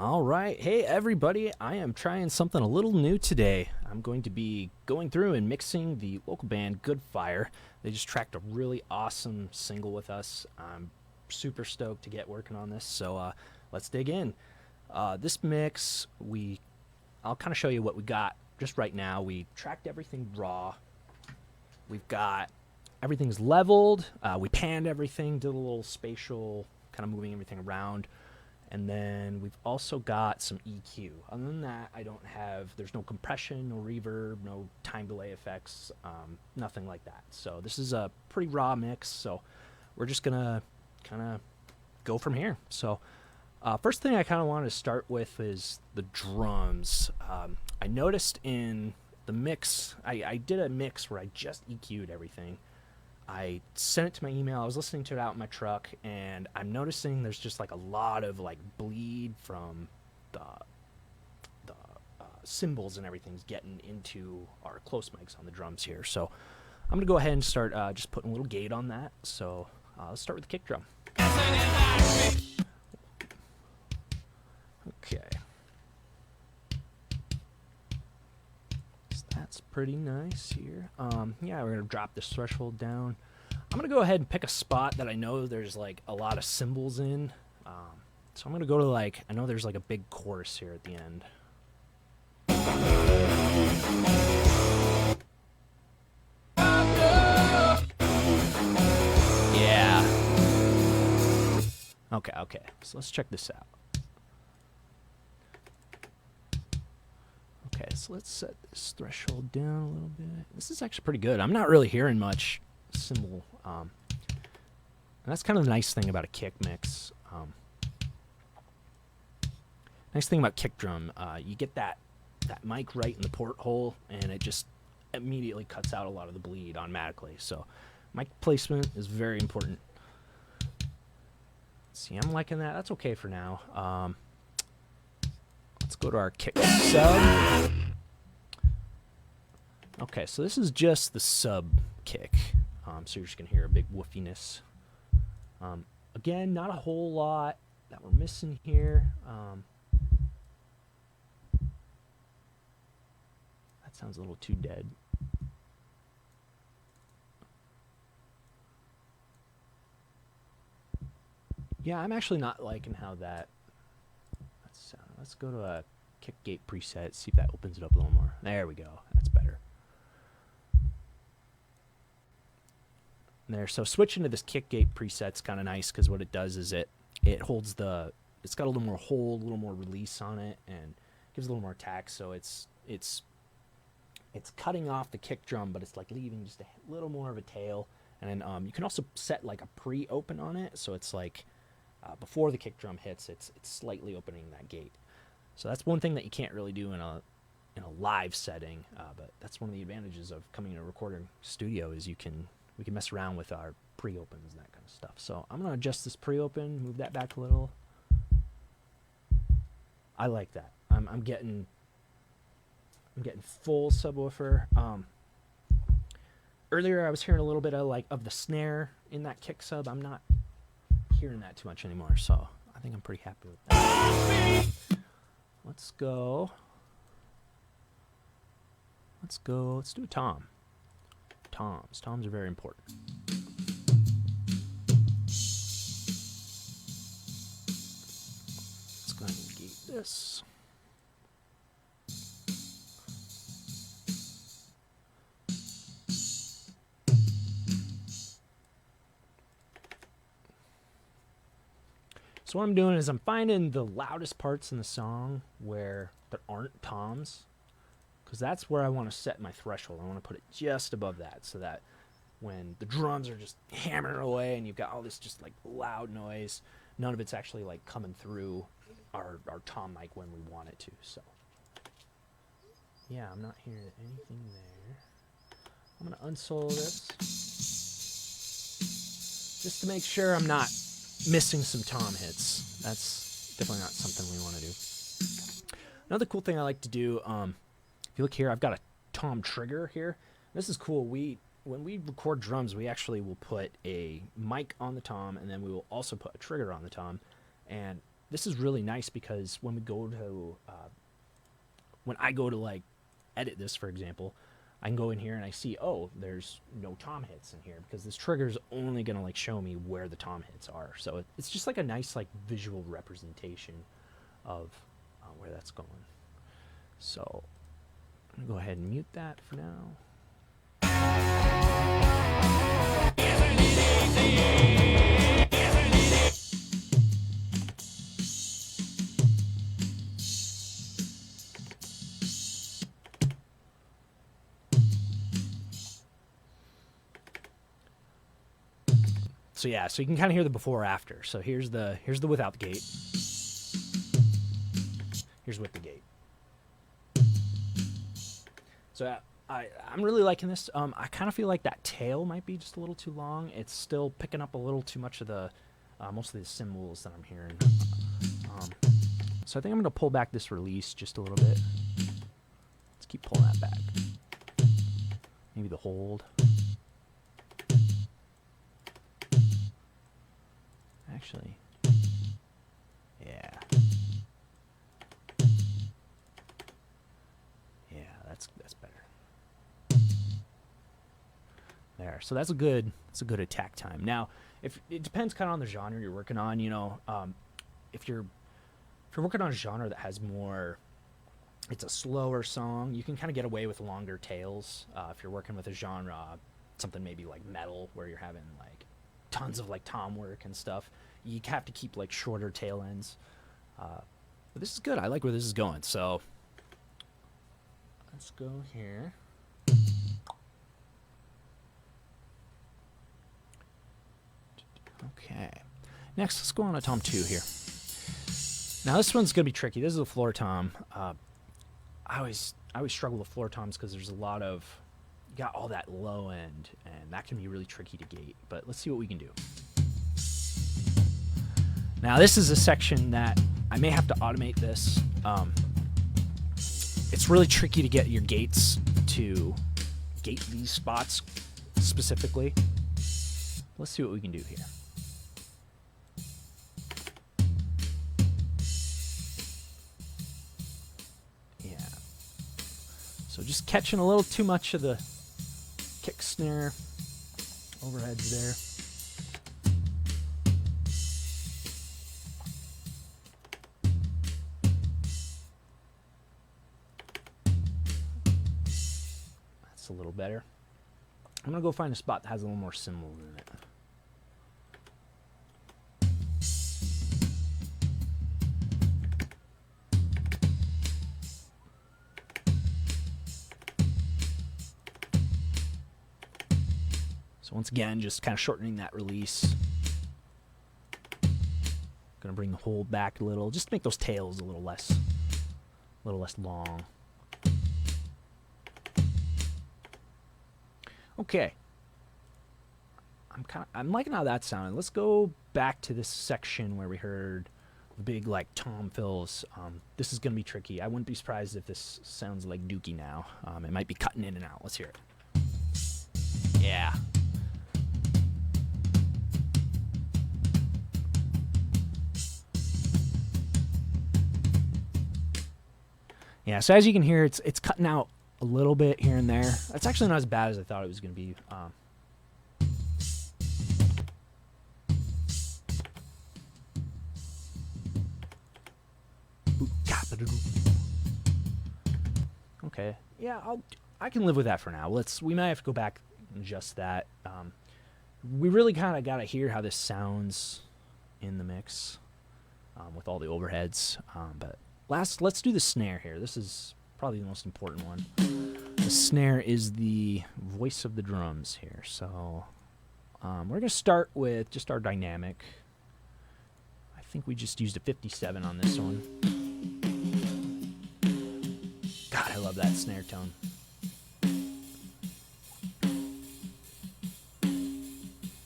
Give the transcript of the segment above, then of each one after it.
All right. Hey, everybody. I am trying something a little new today. I'm going to be going through and mixing the local band Goodfire. They just tracked a really awesome single with us. I'm super stoked to get working on this. So let's dig in. This mix, I'll kind of show you what we got just right now. We tracked everything raw. We've got everything's leveled. We panned everything, did a little spatial kind of moving everything around. And then we've also got some EQ. Other than that, there's no compression, no reverb, no time delay effects, nothing like that. So this is a pretty raw mix, so we're just gonna kind of go from here. So first thing I kind of want to start with is the drums. I noticed in the mix, I did a mix where I just EQ'd everything. I sent it to my email. I was listening to it out in my truck, and I'm noticing there's just like a lot of like bleed from the cymbals and everything's getting into our close mics on the drums here. So I'm gonna go ahead and start just putting a little gate on that. So let's start with the kick drum. Okay. That's pretty nice here. Yeah, we're gonna drop this threshold down. I'm gonna go ahead and pick a spot that I know there's like a lot of cymbals in. So I'm gonna go to I know there's like a big chorus here at the end. Yeah. Okay. So let's check this out. Okay, so let's set this threshold down a little bit. This is actually pretty good. I'm not really hearing much cymbal. And that's kind of the nice thing about a kick mix. Nice thing about kick drum, you get that mic right in the porthole, and it just immediately cuts out a lot of the bleed automatically. So mic placement is very important. See, I'm liking that. That's okay for now. Let's go to our kick sub. Okay, so this is just the sub kick. So you're just going to hear a big woofiness. Again, not a whole lot that we're missing here. That sounds a little too dead. Yeah, I'm actually not liking how that... Let's go to a kick gate preset, see if that opens it up a little more. There we go. That's better. There. So switching to this kick gate preset's kind of nice because what it does is it holds it's got a little more hold, a little more release on it, and gives a little more attack. So it's cutting off the kick drum, but it's like leaving just a little more of a tail. And then you can also set like a pre-open on it, so it's like before the kick drum hits, it's slightly opening that gate. So that's one thing that you can't really do in a live setting, but that's one of the advantages of coming in a recording studio is we can mess around with our pre-opens and that kind of stuff. So I'm gonna adjust this pre-open, move that back a little. I like that. I'm getting full subwoofer. Earlier I was hearing a little bit of the snare in that kick sub. I'm not hearing that too much anymore, so I think I'm pretty happy with that. Let's do a tom. Toms are very important. Let's go ahead and gate this. So what I'm doing is I'm finding the loudest parts in the song where there aren't toms, because that's where I want to set my threshold. I want to put it just above that so that when the drums are just hammering away and you've got all this just like loud noise, none of it's actually like coming through our tom mic when we want it to. So yeah, I'm not hearing anything there. I'm going to unsolo this just to make sure I'm not missing some tom hits. That's definitely not something we want to do. Another cool thing I like to do, if you look here, I've got a tom trigger here. This is cool. When we record drums, we actually will put a mic on the tom, and then we will also put a trigger on the tom. And this is really nice because when I go to like edit this, for example, I can go in here and I see, oh, there's no tom hits in here because this trigger is only gonna like show me where the tom hits are. So it's just like a nice like visual representation of where that's going. So I'm gonna go ahead and mute that for now. So yeah, so you can kind of hear the before after. So here's the without the gate. Here's with the gate. So I'm really liking this. I kind of feel like that tail might be just a little too long. It's still picking up a little too much of the most of the cymbals that I'm hearing. So I think I'm gonna pull back this release just a little bit. Let's keep pulling that back. Maybe the hold. Actually, yeah. Yeah, that's better. There. So that's a good attack time. Now, if it depends kind of on the genre you're working on, you know, if you're working on a genre that has more, it's a slower song, you can kind of get away with longer tails. If you're working with a genre, something maybe like metal, where you're having like tons of like tom work and stuff, you have to keep like shorter tail ends. But this is good. I like where this is going. So let's go here. Okay. Next, let's go on to tom 2 here. Now this one's gonna be tricky. This is a floor tom. I always struggle with floor toms because there's a lot of, you got all that low end, and that can be really tricky to gate. But let's see what we can do. Now this is a section that I may have to automate this. It's really tricky to get your gates to gate these spots specifically. Let's see what we can do here. Yeah. So just catching a little too much of the kick snare overheads there. A little better. I'm gonna go find a spot that has a little more cymbals in it. So once again, just kind of shortening that release. Gonna bring the hold back a little, just to make those tails a little less long. Okay. I'm liking how that sounded. Let's go back to this section where we heard the big like tom fills. This is gonna be tricky. I wouldn't be surprised if this sounds like Dookie now. It might be cutting in and out. Let's hear it. Yeah. Yeah, so as you can hear, it's cutting out a little bit here and there. That's actually not as bad as I thought it was going to be. Okay, yeah, I can live with that for now. We might have to go back and adjust that. We really kind of got to hear how this sounds in the mix with all the overheads. But let's do the snare here. This is probably the most important one. The snare is the voice of the drums here. So we're going to start with just our dynamic. I think we just used a 57 on this one. God, I love that snare tone.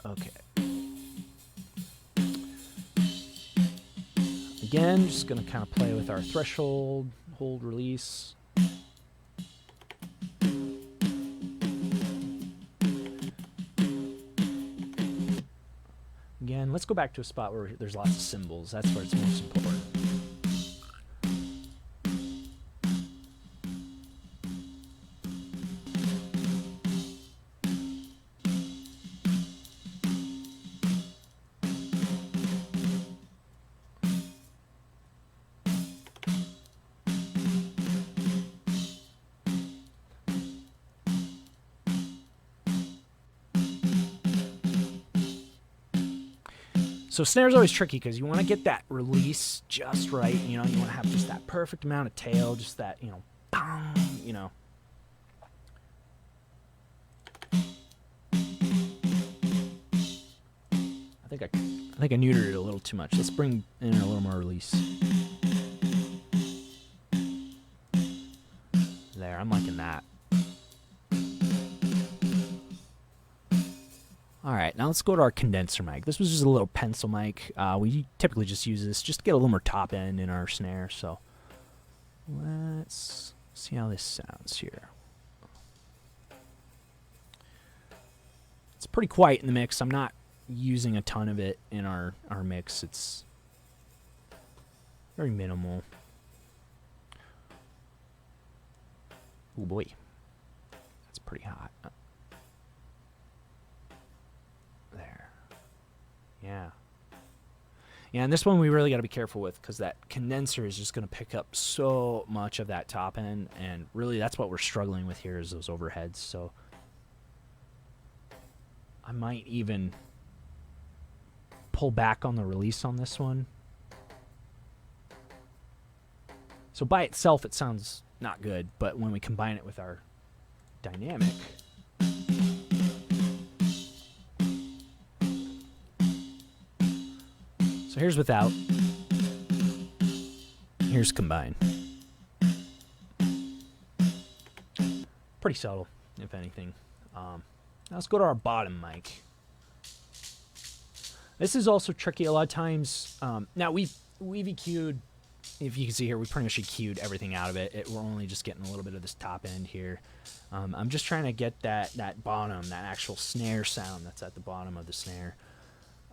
Okay. Again, just going to kind of play with our threshold, hold, release. Again, And let's go back to a spot where there's lots of cymbals. That's where it's most important. So snare's always tricky because you want to get that release just right. You know, you want to have just that perfect amount of tail, just that, you know, bang, you know. I think I neutered it a little too much. Let's bring in a little more release. There, I'm liking that. All right, now let's go to our condenser mic. This was just a little pencil mic. We typically just use this just to get a little more top end in our snare. So let's see how this sounds here. It's pretty quiet in the mix. I'm not using a ton of it in our mix. It's very minimal. Oh boy, that's pretty hot. There. Yeah. Yeah, and this one we really got to be careful with because that condenser is just going to pick up so much of that top end, and really that's what we're struggling with here is those overheads. So I might even pull back on the release on this one. So by itself it sounds not good, but when we combine it with our dynamic, so here's without, here's combined. Pretty subtle, if anything. Now let's go to our bottom mic. This is also tricky a lot of times. Now we've EQ'd, if you can see here, we pretty much EQ'd everything out of it. We're only just getting a little bit of this top end here. I'm just trying to get that bottom, that actual snare sound that's at the bottom of the snare.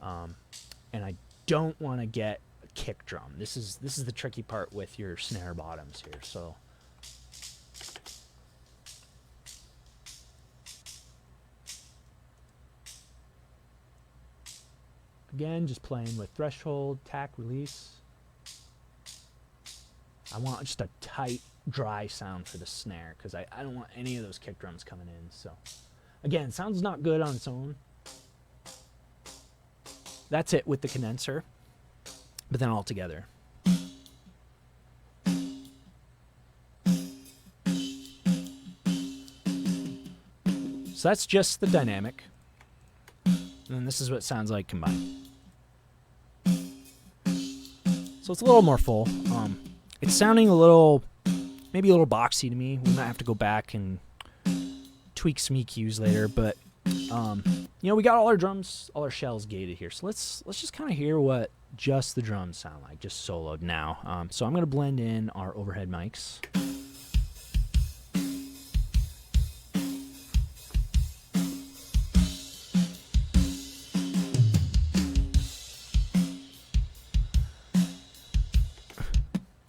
And I don't want to get a kick drum. This is the tricky part with your snare bottoms here. So again, just playing with threshold, tack, release. I want just a tight, dry sound for the snare because I don't want any of those kick drums coming in. So again, sounds not good on its own. That's it with the condenser, but then all together. So that's just the dynamic. And then this is what it sounds like combined. So it's a little more full. It's sounding a little, maybe a little boxy to me. We might have to go back and tweak some EQs later, but you know, we got all our drums, all our shells gated here. So let's just kind of hear what just the drums sound like, just soloed now. So I'm going to blend in our overhead mics.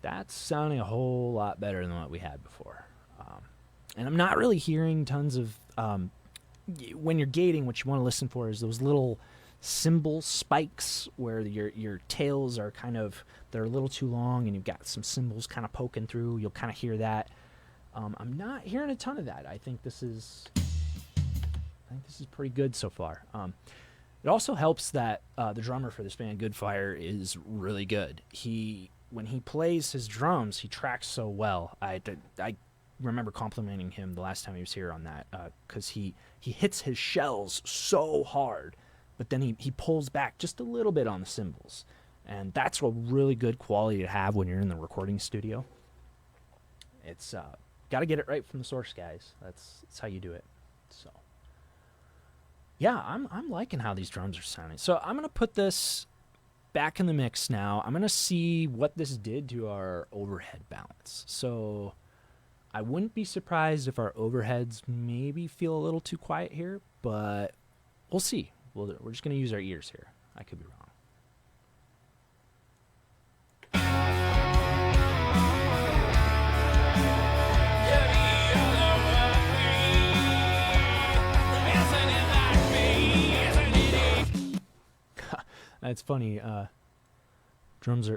That's sounding a whole lot better than what we had before. And I'm not really hearing tons of... when you're gating, what you want to listen for is those little cymbal spikes where your tails are kind of, they're a little too long and you've got some cymbals kind of poking through. You'll kind of hear that. I'm not hearing a ton of that. I think this is pretty good so far. It also helps that the drummer for this band, Goodfire, is really good. When he plays his drums, he tracks so well. I remember complimenting him the last time he was here on that because he hits his shells so hard, but then he pulls back just a little bit on the cymbals, and that's a really good quality to have when you're in the recording studio. It's got to get it right from the source, guys. That's how you do it. So yeah, I'm liking how these drums are sounding. So I'm gonna put this back in the mix now. I'm gonna see what this did to our overhead balance. So I wouldn't be surprised if our overheads maybe feel a little too quiet here, but we'll see. We're just going to use our ears here. I could be wrong. That's funny. Drums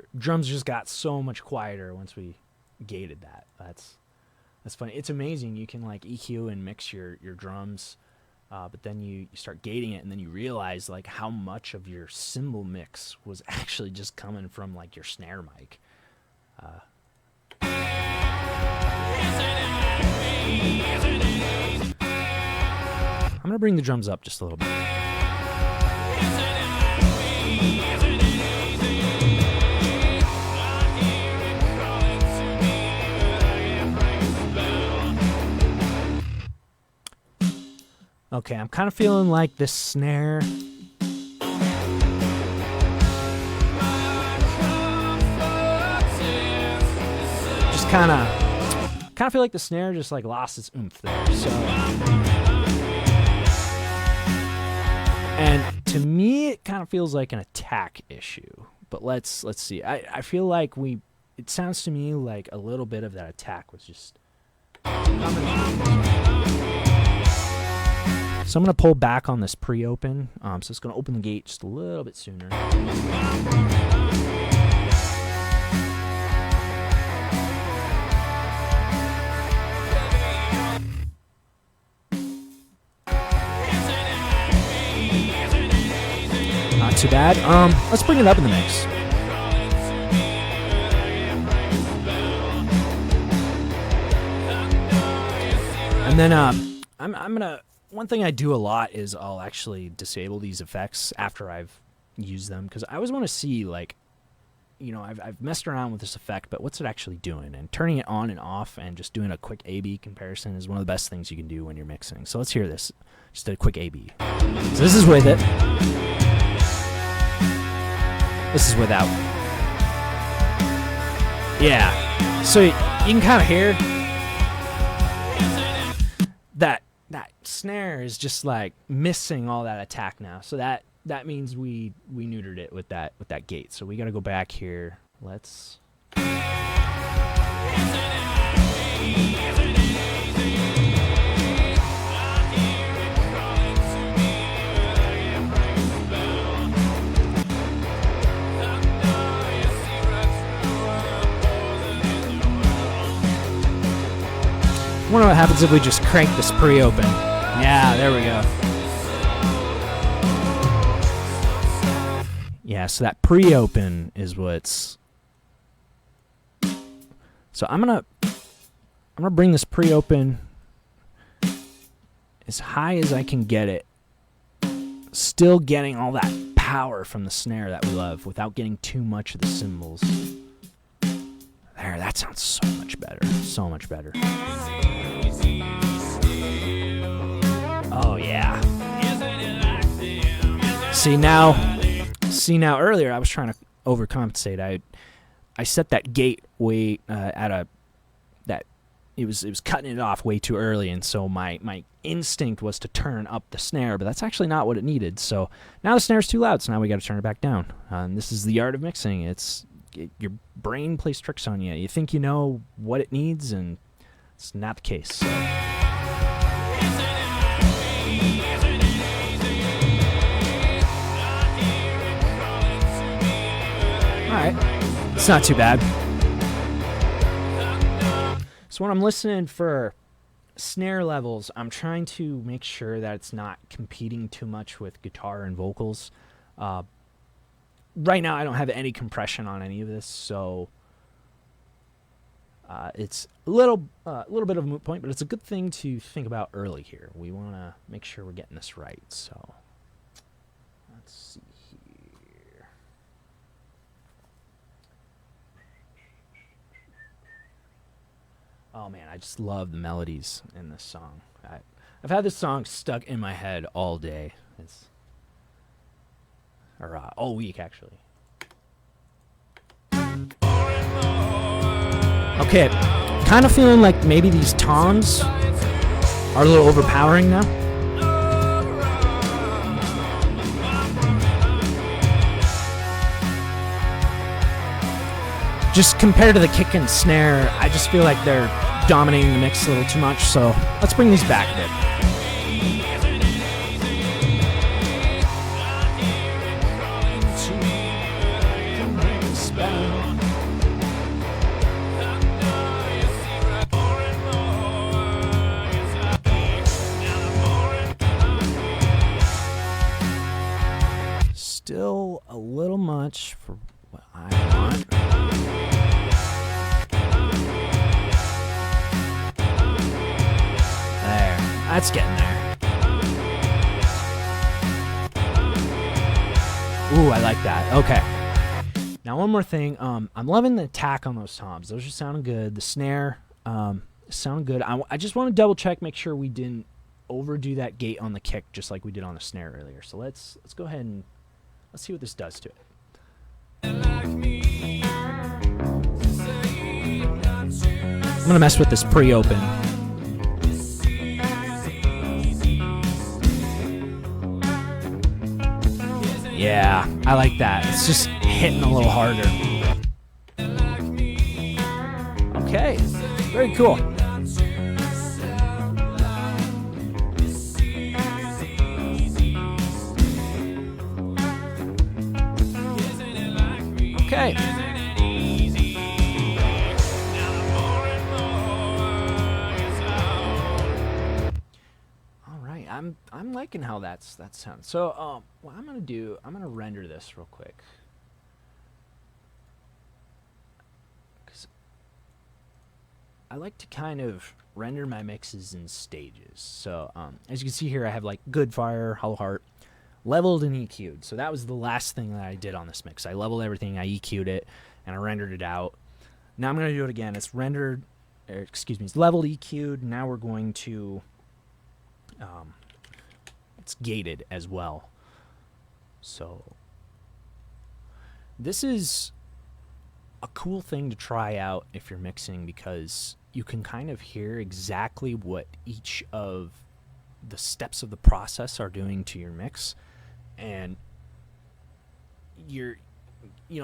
just got so much quieter once we gated that. That's funny. It's amazing. You can like EQ and mix your drums, but then you start gating it, and then you realize like how much of your cymbal mix was actually just coming from like your snare mic. I'm gonna bring the drums up just a little bit. Okay, I'm kind of feeling like this snare just kind of feel like the snare just like lost its oomph there. So, and to me, it kind of feels like an attack issue. But let's see. I feel like it sounds to me like a little bit of that attack was just coming. So I'm going to pull back on this pre-open, so it's going to open the gate just a little bit sooner. Not too bad. Let's bring it up in the mix. And then I'm going to... One thing I do a lot is I'll actually disable these effects after I've used them, because I always want to see, like, you know, I've messed around with this effect, but what's it actually doing? And turning it on and off and just doing a quick A-B comparison is one of the best things you can do when you're mixing. So let's hear this. Just a quick A-B. So this is with it. This is without. Yeah. So you can kind of hear that snare is just like missing all that attack now. So that means we neutered it with that gate. So we got to go back here. Let's. All I wonder what happens if we just crank this pre-open. Yeah, there we go. Yeah, so that pre-open is what's... So I'm gonna bring this pre-open as high as I can get it, still getting all that power from the snare that we love without getting too much of the cymbals. There, that sounds so much better. So much better. Oh, yeah. See now earlier I was trying to overcompensate. I set that gate way it was cutting it off way too early, and so my instinct was to turn up the snare, but that's actually not what it needed. So now the snare's too loud, so now we got to turn it back down. And this is the art of mixing. Your brain plays tricks on you. You think you know what it needs, and it's not the case. So. Alright, it's not too bad. So when I'm listening for snare levels, I'm trying to make sure that it's not competing too much with guitar and vocals. Right now I don't have any compression on any of this, so it's a little bit of a moot point, but it's a good thing to think about early here. We want to make sure we're getting this right, so let's see here. Oh man, I just love the melodies in this song. I've had this song stuck in my head all day. All week, actually. Okay, kind of feeling like maybe these toms are a little overpowering now. just compared to the kick and snare, I just feel like they're dominating the mix a little too much. So let's bring these back a bit. Still a little much for what I want. There, that's getting there. Ooh, I like that. Okay. Now one more thing. I'm loving the attack on those toms. Those are sounding good. The snare, sound good. I just want to double check, make sure we didn't overdo that gate on the kick, just like we did on the snare earlier. So let's go ahead and let's see what this does to it. I'm gonna mess with this pre-open. Yeah, I like that. It's just hitting a little harder. Okay, very cool. Okay. All right, I'm liking how that sounds. So what I'm gonna do, I'm gonna render this real quick, because I like to kind of render my mixes in stages. So as you can see here, I have like Goodfire, Hollow Heart, leveled and EQ'd. So that was the last thing that I did on this mix. I leveled everything, I EQ'd it, and I rendered it out. Now I'm going to do it again. It's rendered, it's leveled, EQ'd. Now we're going to, it's gated as well. So this is a cool thing to try out if you're mixing, because you can kind of hear exactly what each of the steps of the process are doing to your mix. And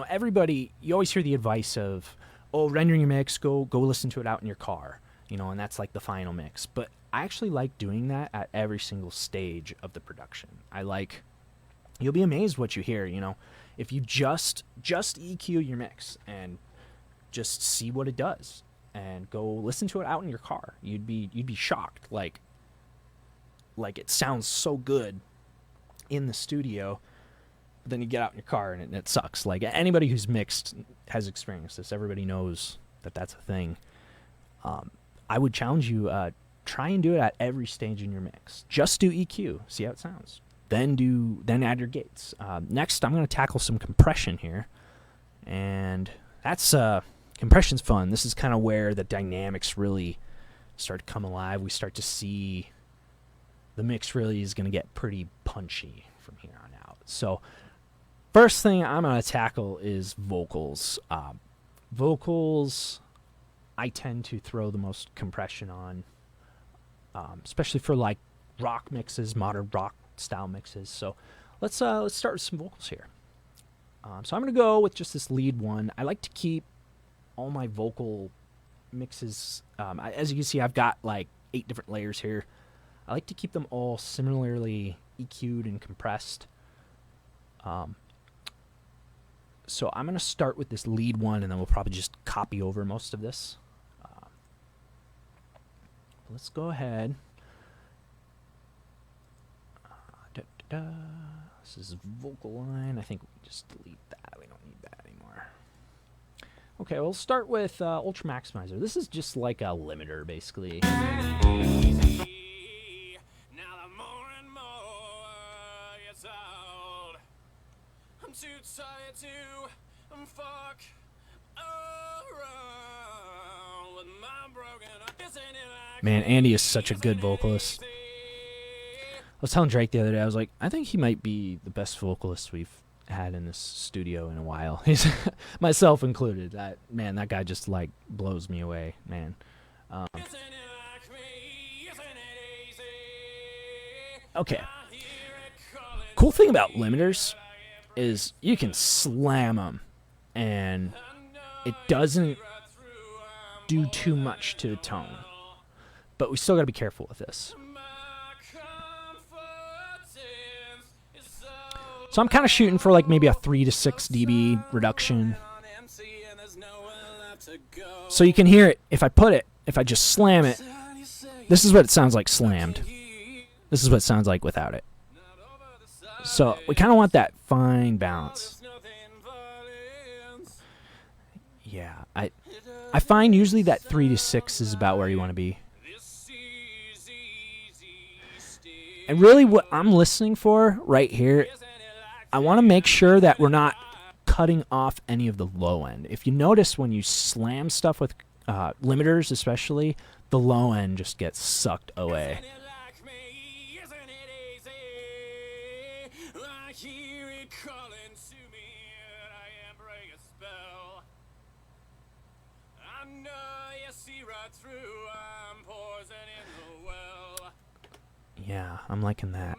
everybody, you always hear the advice of, oh, rendering your mix, go listen to it out in your car, and that's like the final mix. But I actually like doing that at every single stage of the production. You'll be amazed what you hear, if you just EQ your mix and just see what it does and go listen to it out in your car. You'd be shocked. Like it sounds so good in the studio, but then you get out in your car and it sucks. Like, anybody who's mixed has experienced this. Everybody knows that that's a thing. I would challenge you, try and do it at every stage in your mix. Just do EQ, see how it sounds. Then add your gates. Next, I'm going to tackle some compression here, and that's compression's fun. This is kind of where the dynamics really start to come alive. We start to see the mix really is going to get pretty punchy from here on out. So first thing I'm going to tackle is vocals. Vocals, I tend to throw the most compression on, especially for like rock mixes, modern rock style mixes. So let's start with some vocals here. So I'm going to go with just this lead one. I like to keep all my vocal mixes, as you can see, I've got like 8 different layers here. I like to keep them all similarly EQ'd and compressed. So I'm going to start with this lead one, and then we'll probably just copy over most of this. Let's go ahead. This is vocal line. I think we just delete that. We don't need that anymore. Okay, we'll start with Ultra Maximizer. This is just like a limiter, basically. I'm too tired to fuck around with my broken. Man, Andy is such a good vocalist. I was telling Drake the other day, I was like, I think he might be the best vocalist we've had in this studio in a while. He's myself included. That guy just like blows me away, man. Okay. Cool thing about limiters is you can slam them and it doesn't do too much to the tone. But we still got to be careful with this. So I'm kind of shooting for like maybe a 3 to 6 dB reduction. So you can hear it if I just slam it. This is what it sounds like slammed. This is what it sounds like without it. So we kind of want that fine balance. Yeah, I find usually that 3 to 6 is about where you want to be. And really what I'm listening for right here, I want to make sure that we're not cutting off any of the low end. If you notice when you slam stuff with limiters especially, the low end just gets sucked away. Yeah, I'm liking that.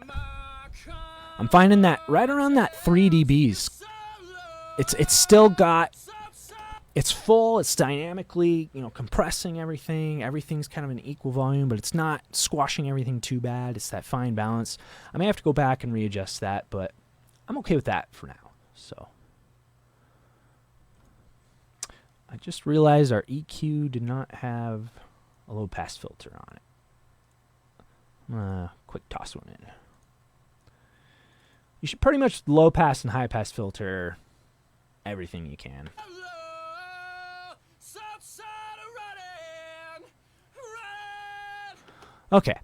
I'm finding that right around that 3 dBs. It's still got, it's full, it's dynamically, compressing everything. Everything's kind of an equal volume, but it's not squashing everything too bad. It's that fine balance. I may have to go back and readjust that, but I'm okay with that for now. So I just realized our EQ did not have a low pass filter on it. I'm gonna quick toss one in. You should pretty much low pass and high pass filter everything you can. Okay.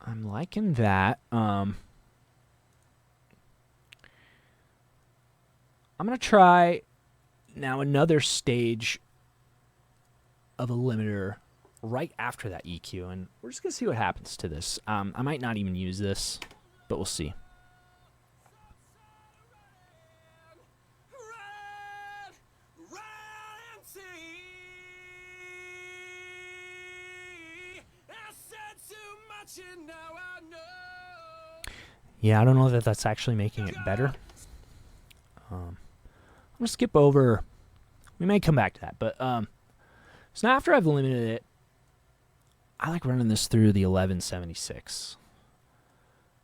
I'm liking that. I'm going to try now another stage of a limiter right after that EQ, and we're just going to see what happens to this. I might not even use this, but we'll see. Yeah, I don't know that that's actually making it better. I'm going to skip over. We may come back to that. But so now after I've limited it, I like running this through the 1176.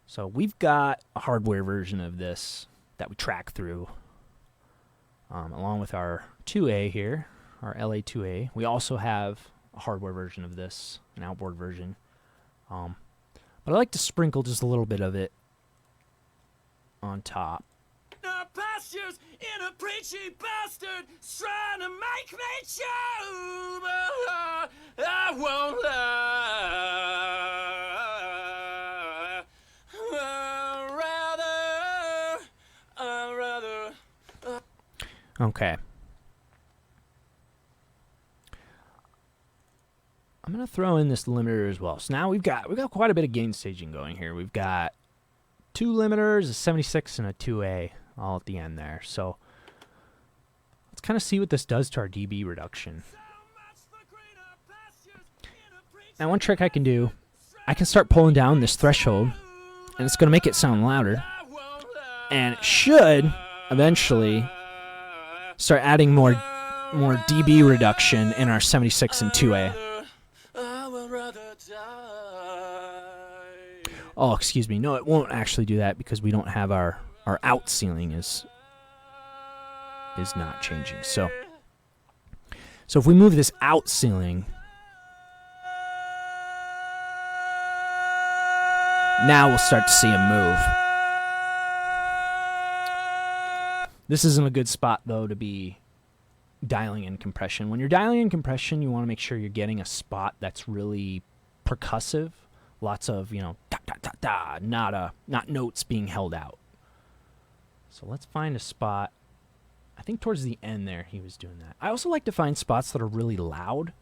So we've got a hardware version of this that we track through along with our 2A here, our LA2A. We also have a hardware version of this, an outboard version. But I like to sprinkle just a little bit of it on top. Pastures in a preachy bastard trying to make me choose, but I won't lie. Okay. I'm gonna throw in this limiter as well. So now we've got quite a bit of gain staging going here. We've got 2 limiters, a 76 and a 2A, all at the end there. So let's kind of see what this does to our dB reduction. Now one trick I can do, I can start pulling down this threshold, and it's going to make it sound louder. And it should eventually start adding more dB reduction in our 76 and 2A. Oh, excuse me. No, it won't actually do that because we don't have our out ceiling is not changing. So if we move this out ceiling, now we'll start to see him move. This isn't a good spot though to be dialing in compression. When you're dialing in compression, you want to make sure you're getting a spot that's really percussive. Lots of, da, da, da, da, not notes being held out. So let's find a spot. I think towards the end there he was doing that. I also like to find spots that are really loud,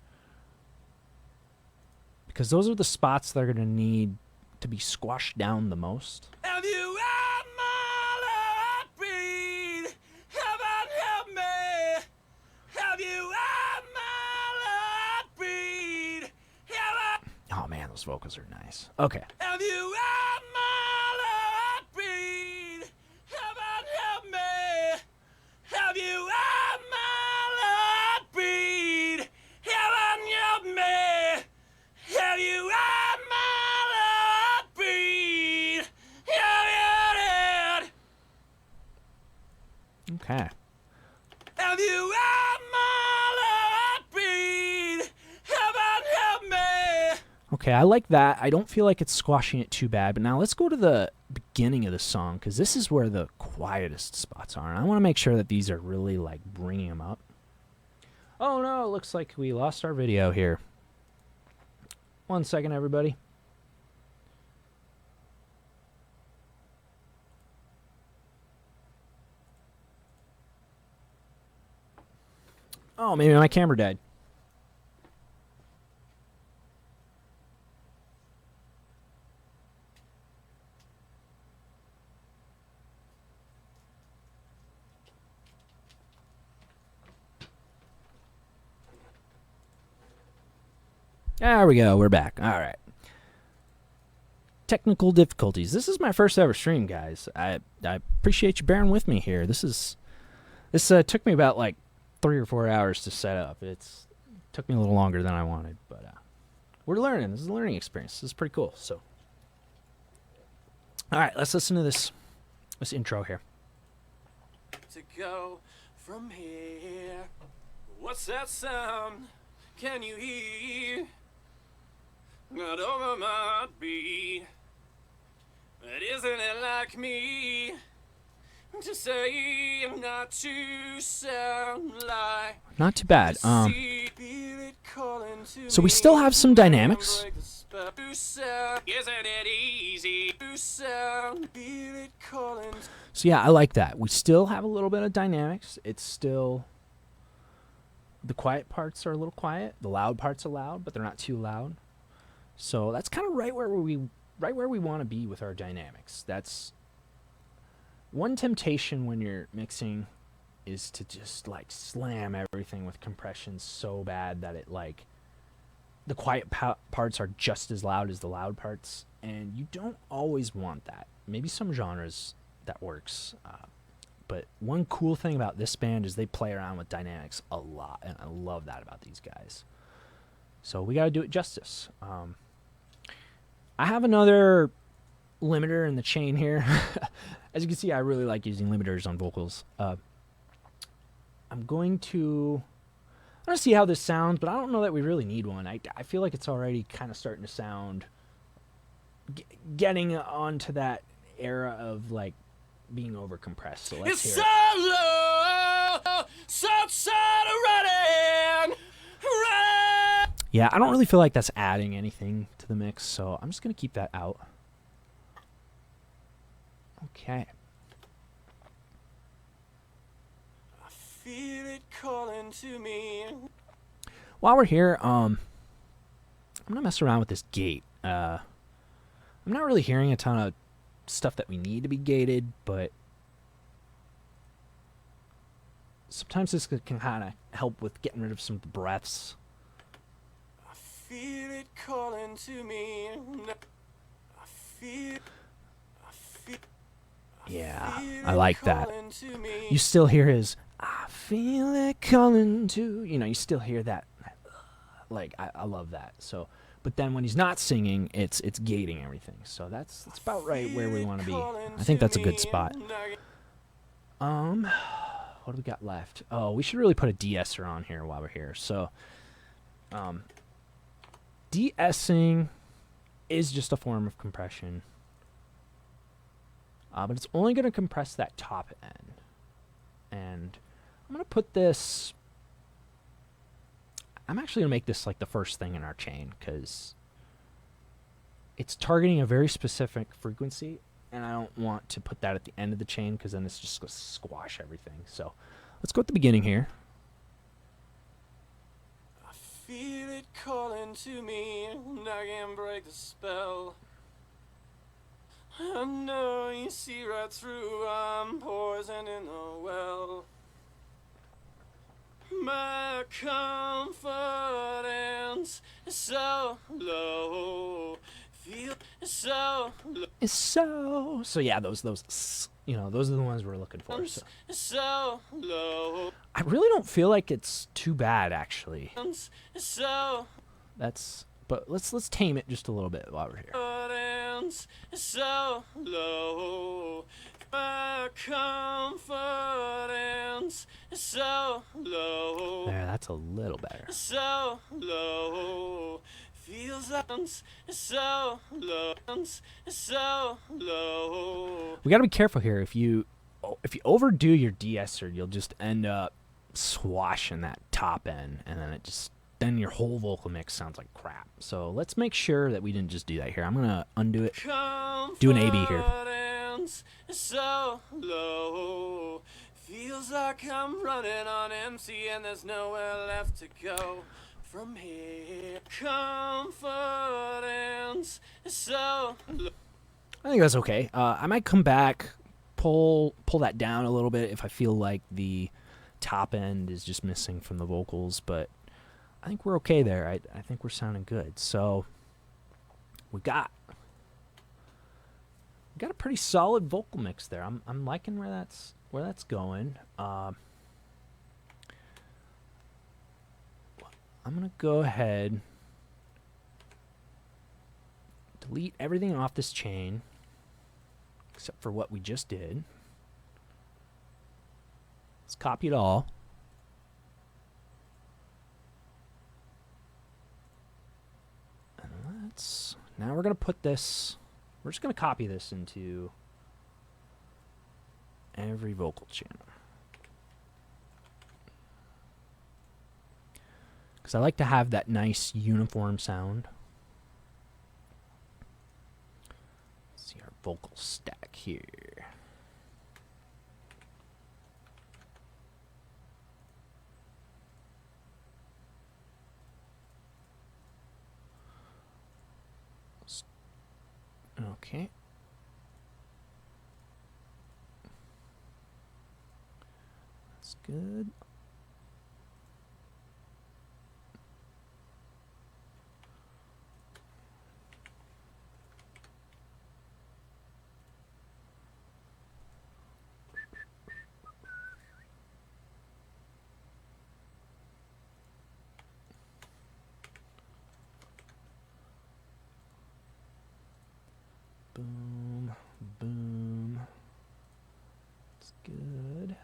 because those are the spots that are going to need to be squashed down the most. Have you had my heartbeat? Heaven help me. Have you had my heartbeat? Heaven. Oh man, those vocals are nice. Okay. Have you had my heartbeat? Heaven help me. Have you Okay, I like that. I don't feel like it's squashing it too bad. But now let's go to the beginning of the song, because this is where the quietest spots are. And I want to make sure that these are really, like, bringing them up. Oh, no, it looks like we lost our video here. 1 second, everybody. Oh, maybe my camera died. There we go. We're back. All right. Technical difficulties. This is my first ever stream, guys. I appreciate you bearing with me here. This took me about like 3 or 4 hours to set up. It took me a little longer than I wanted, but we're learning. This is a learning experience. This is pretty cool. So, all right, let's listen to this intro here. To go from here. What's that sound? Can you hear? Not over my beat. But isn't it like me to say I'm not to sound like? Not too bad. So we still have some dynamics. So yeah, I like that. We still have a little bit of dynamics. It's still, the quiet parts are a little quiet. The loud parts are loud, but they're not too loud. So that's kind of right where we want to be with our dynamics. That's one temptation when you're mixing, is to just like slam everything with compression so bad that it like the quiet parts are just as loud as the loud parts, and you don't always want that. Maybe some genres that works, but one cool thing about this band is they play around with dynamics a lot, and I love that about these guys. So we got to do it justice. I have another limiter in the chain here. As you can see, I really like using limiters on vocals. I'm going to see how this sounds, but I don't know that we really need one. I feel like it's already kind of starting to sound, getting onto that era of like being over compressed. So let's hear it. Yeah, I don't really feel like that's adding anything to the mix, so I'm just going to keep that out. Okay. I feel it calling to me. While we're here, I'm going to mess around with this gate. I'm not really hearing a ton of stuff that we need to be gated, but sometimes this can kind of help with getting rid of some of the breaths. Feel it calling to me. Yeah, I like that. You still hear his, I feel it calling to, you still hear that. Like, I love that. So, but then when he's not singing, it's gating everything. So that's about right where we want to be. I think that's a good spot. What do we got left? Oh, we should really put a de-esser on here while we're here. So, de-essing is just a form of compression, but it's only going to compress that top end. And I'm going to put this, I'm actually going to make this like the first thing in our chain, because it's targeting a very specific frequency, and I don't want to put that at the end of the chain, because then it's just going to squash everything. So let's go at the beginning here. Feel it calling to me, and I can't break the spell. I know you see right through, I'm poison in the well. My confidence is so low. Feel so low. So yeah, those are the ones we're looking for. So low. I really don't feel like it's too bad, actually. So but let's tame it just a little bit while we're here. So low. My confidence is so low. There, that's a little better. So low. Feels so low, so low. We gotta be careful here. If you overdo your de-esser, you'll just end up swashing that top end, and then your whole vocal mix sounds like crap. So let's make sure that we didn't just do that here. I'm gonna undo it. Do an A/B here. So low, feels like I'm running on empty and there's nowhere left to go from here. Confidence is so low. I think that's okay. I might come back, pull that down a little bit if I feel like the top end is just missing from the vocals, but I think we're okay there. I think we're sounding good. So we got a pretty solid vocal mix there. I'm liking where that's going. I'm gonna go ahead, delete everything off this chain except for what we just did. Let's copy it all. And now we're gonna put this. We're just going to copy this into every vocal channel. Because I like to have that nice uniform sound. Let's see our vocal stack here. Okay. That's good. Boom, boom. That's good.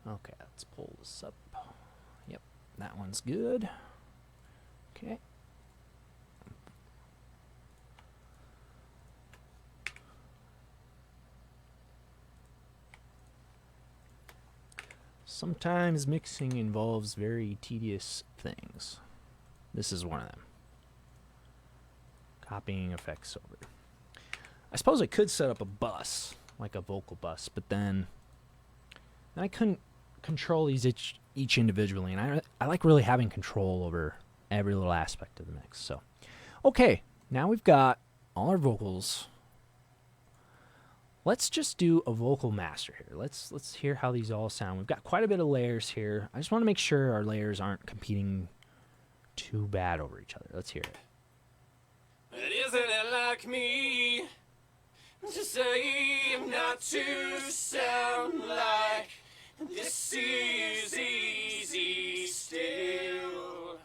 Okay, let's pull this up. Yep, that one's good. Okay. Sometimes mixing involves very tedious things. This is one of them. Copying effects over. I suppose I could set up a bus, like a vocal bus, but then I couldn't control these each individually, and I like really having control over every little aspect of the mix. So, okay, now we've got all our vocals. Let's just do a vocal master here. Let's hear how these all sound. We've got quite a bit of layers here. I just want to make sure our layers aren't competing too bad over each other. Let's hear it. But isn't it like me to say not to sound like this is easy still?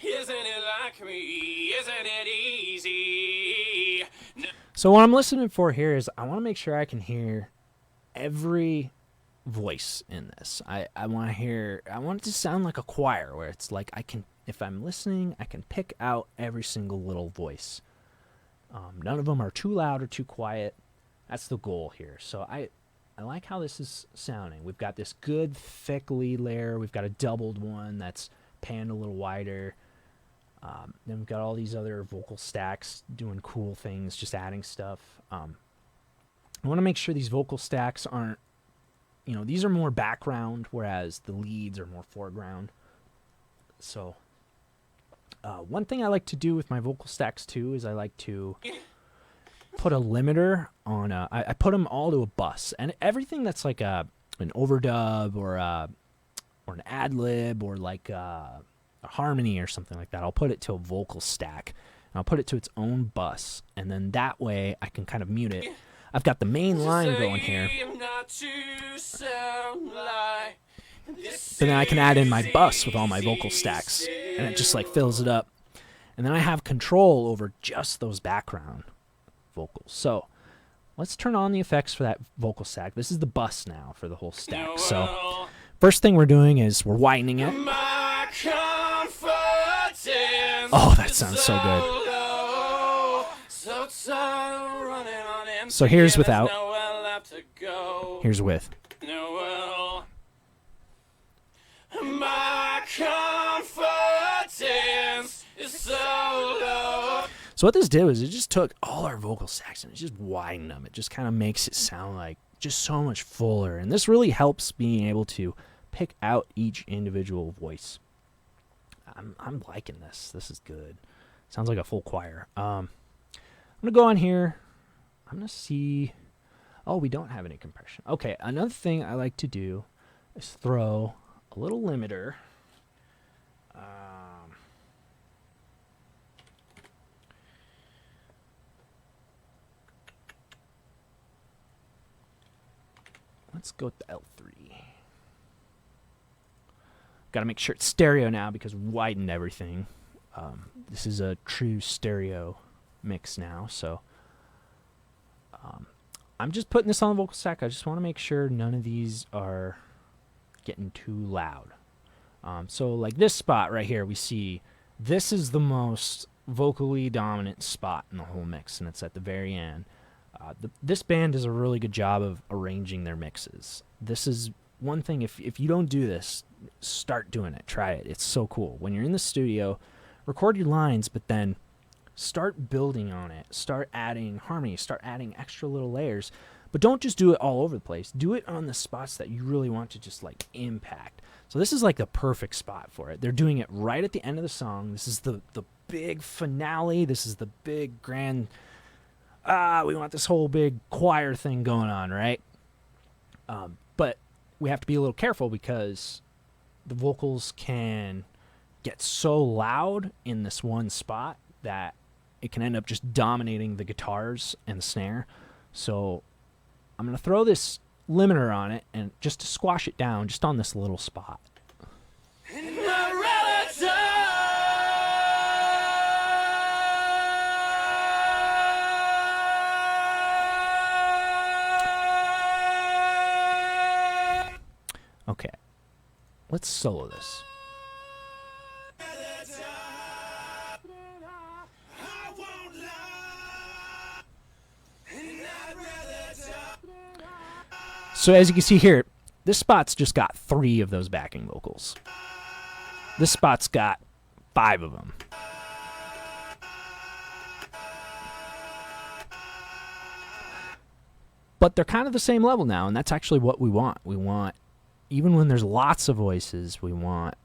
Isn't it like me? Isn't it easy? No. So what I'm listening for here is I want to make sure I can hear every voice in this. I want it to sound like a choir where it's like if I'm listening, I can pick out every single little voice. None of them are too loud or too quiet. That's the goal here. So I like how this is sounding. We've got this good thick lead layer. We've got a doubled one that's panned a little wider. Then we've got all these other vocal stacks doing cool things, just adding stuff. I want to make sure these vocal stacks aren't, these are more background, whereas the leads are more foreground. So one thing I like to do with my vocal stacks too is I like to put a limiter on I put them all to a bus, and everything that's like an overdub or an ad lib or like a harmony or something like that, I'll put it to a vocal stack. And I'll put it to its own bus, and then that way I can kind of mute it. I've got the main line going here. Not to sound like But then I can add in my bus with all my vocal stacks, and it just like fills it up. And then I have control over just those background vocals. So let's turn on the effects for that vocal stack. This is the bus now for the whole stack. So first thing we're doing is we're widening it. Oh, that sounds so good. So here's without. Here's with. My confidence is so low. So what this did was it just took all our vocal stacks and it just widened them. It just kind of makes it sound like just so much fuller. And this really helps being able to pick out each individual voice. I'm liking this. This is good. Sounds like a full choir. I'm going to go on here. I'm going to see. Oh, we don't have any compression. Okay, another thing I like to do is throw a little limiter. Let's go with the L3. Got to make sure it's stereo now because we widened everything. This is a true stereo mix now, so I'm just putting this on the vocal stack. I just want to make sure none of these are getting too loud. So like this spot right here, we see this is the most vocally dominant spot in the whole mix, and it's at the very end. This band does a really good job of arranging their mixes. This is one thing, if you don't do this, start doing it. Try it. It's so cool. When you're in the studio, record your lines, but then start building on it. Start adding harmony. Start adding extra little layers. But don't just do it all over the place. Do it on the spots that you really want to just like impact. So this is like the perfect spot for it. They're doing it right at the end of the song. This is the big finale. This is the big grand, we want this whole big choir thing going on, right? But we have to be a little careful because the vocals can get so loud in this one spot that it can end up just dominating the guitars and the snare. So I'm going to throw this limiter on it and just to squash it down just on this little spot. Okay, let's solo this. So as you can see here, this spot's just got 3 of those backing vocals. This spot's got 5 of them. But they're kind of the same level now, and that's actually what we want. We want, even when there's lots of voices, we want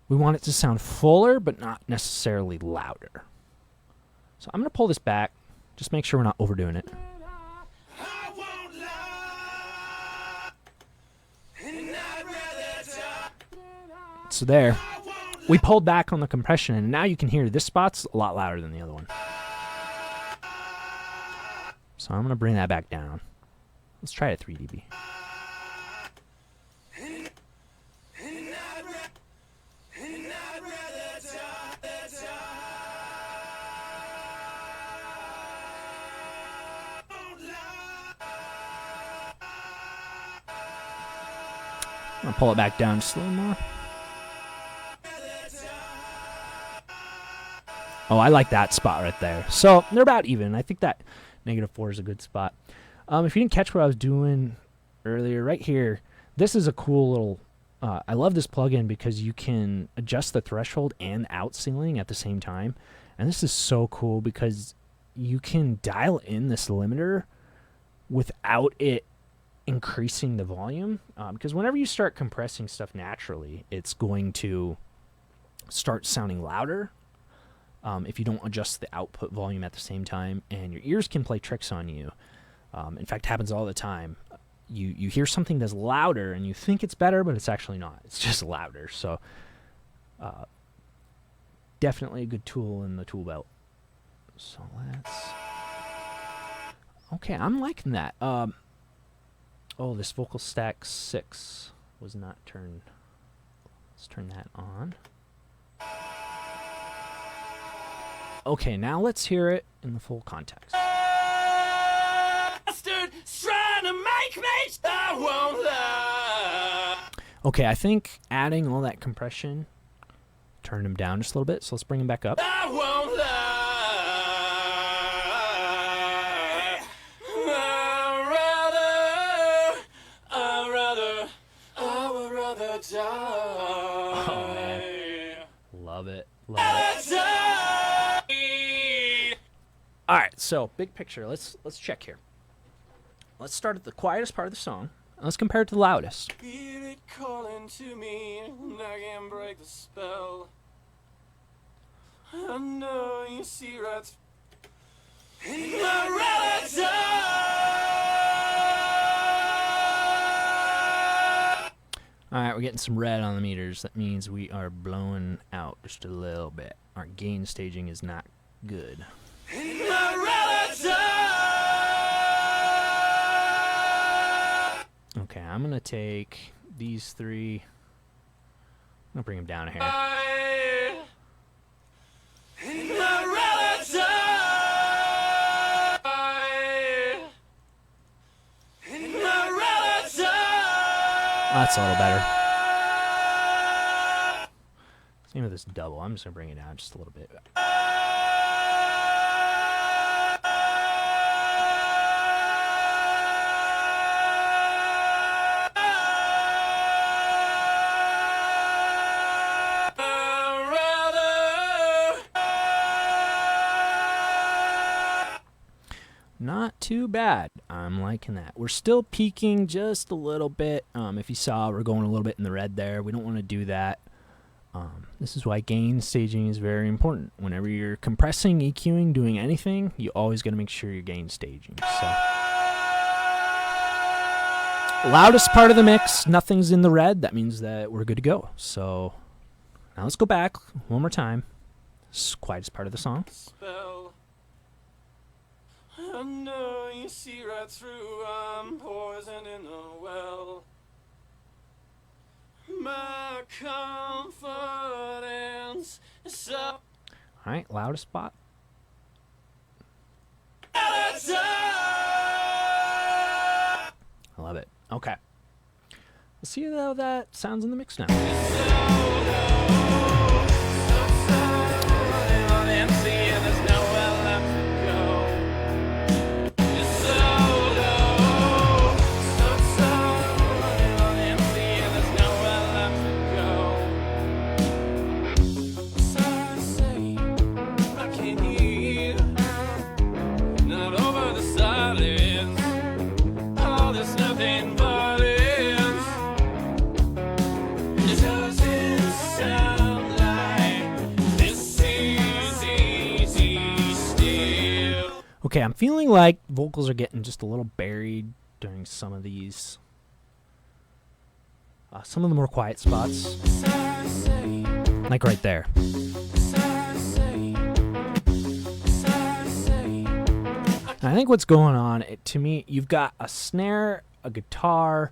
it to sound fuller, but not necessarily louder. So I'm going to pull this back, just make sure we're not overdoing it. So there, we pulled back on the compression, and now you can hear this spot's a lot louder than the other one. So I'm going to bring that back down. Let's try it 3 dB. I'm going to pull it back down just a little more. Oh, I like that spot right there. So they're about even. I think that -4 is a good spot. If you didn't catch what I was doing earlier, right here, this is a cool little... I love this plugin because you can adjust the threshold and out ceiling at the same time. And this is so cool because you can dial in this limiter without it increasing the volume. Because whenever you start compressing stuff naturally, it's going to start sounding louder. If you don't adjust the output volume at the same time, and your ears can play tricks on you. In fact, it happens all the time. You hear something that's louder, and you think it's better, but it's actually not. It's just louder. So definitely a good tool in the tool belt. So let's... Okay, I'm liking that. Oh, this vocal stack 6 was not turned. Let's turn that on. Okay, now let's hear it in the full context. Bastard's trying to make me, I won't lie. Okay, I think adding all that compression turned him down just a little bit, so let's bring him back up. I won't lie. I would rather die. Oh, man. Love it. Love it. All right, so big picture. Let's check here. Let's start at the quietest part of the song. And let's compare it to the loudest. Feel it calling to me, and I can't break the spell. I know you see right through my relative. All right, we're getting some red on the meters. That means we are blowing out just a little bit. Our gain staging is not good. Okay, I'm going to take these three. I'm going to bring them down here. That's a little better. Same with this double. I'm just going to bring it down just a little bit. Not too bad. I'm liking that. We're still peaking just a little bit. If you saw, we're going a little bit in the red there. We don't want to do that. This is why gain staging is very important. Whenever you're compressing, EQing, doing anything, you always got to make sure you're gain staging. So, loudest part of the mix, nothing's in the red. That means that we're good to go. So now let's go back one more time. This is the quietest part of the song. Spell. I know you see right through. I'm poison in the well. My confidence is so. All right, loudest spot. I love it. Okay. Let's see how that sounds in the mix now. Okay, I'm feeling like vocals are getting just a little buried during some of these. Some of the more quiet spots. Like right there. And I think what's going on, to me, you've got a snare, a guitar,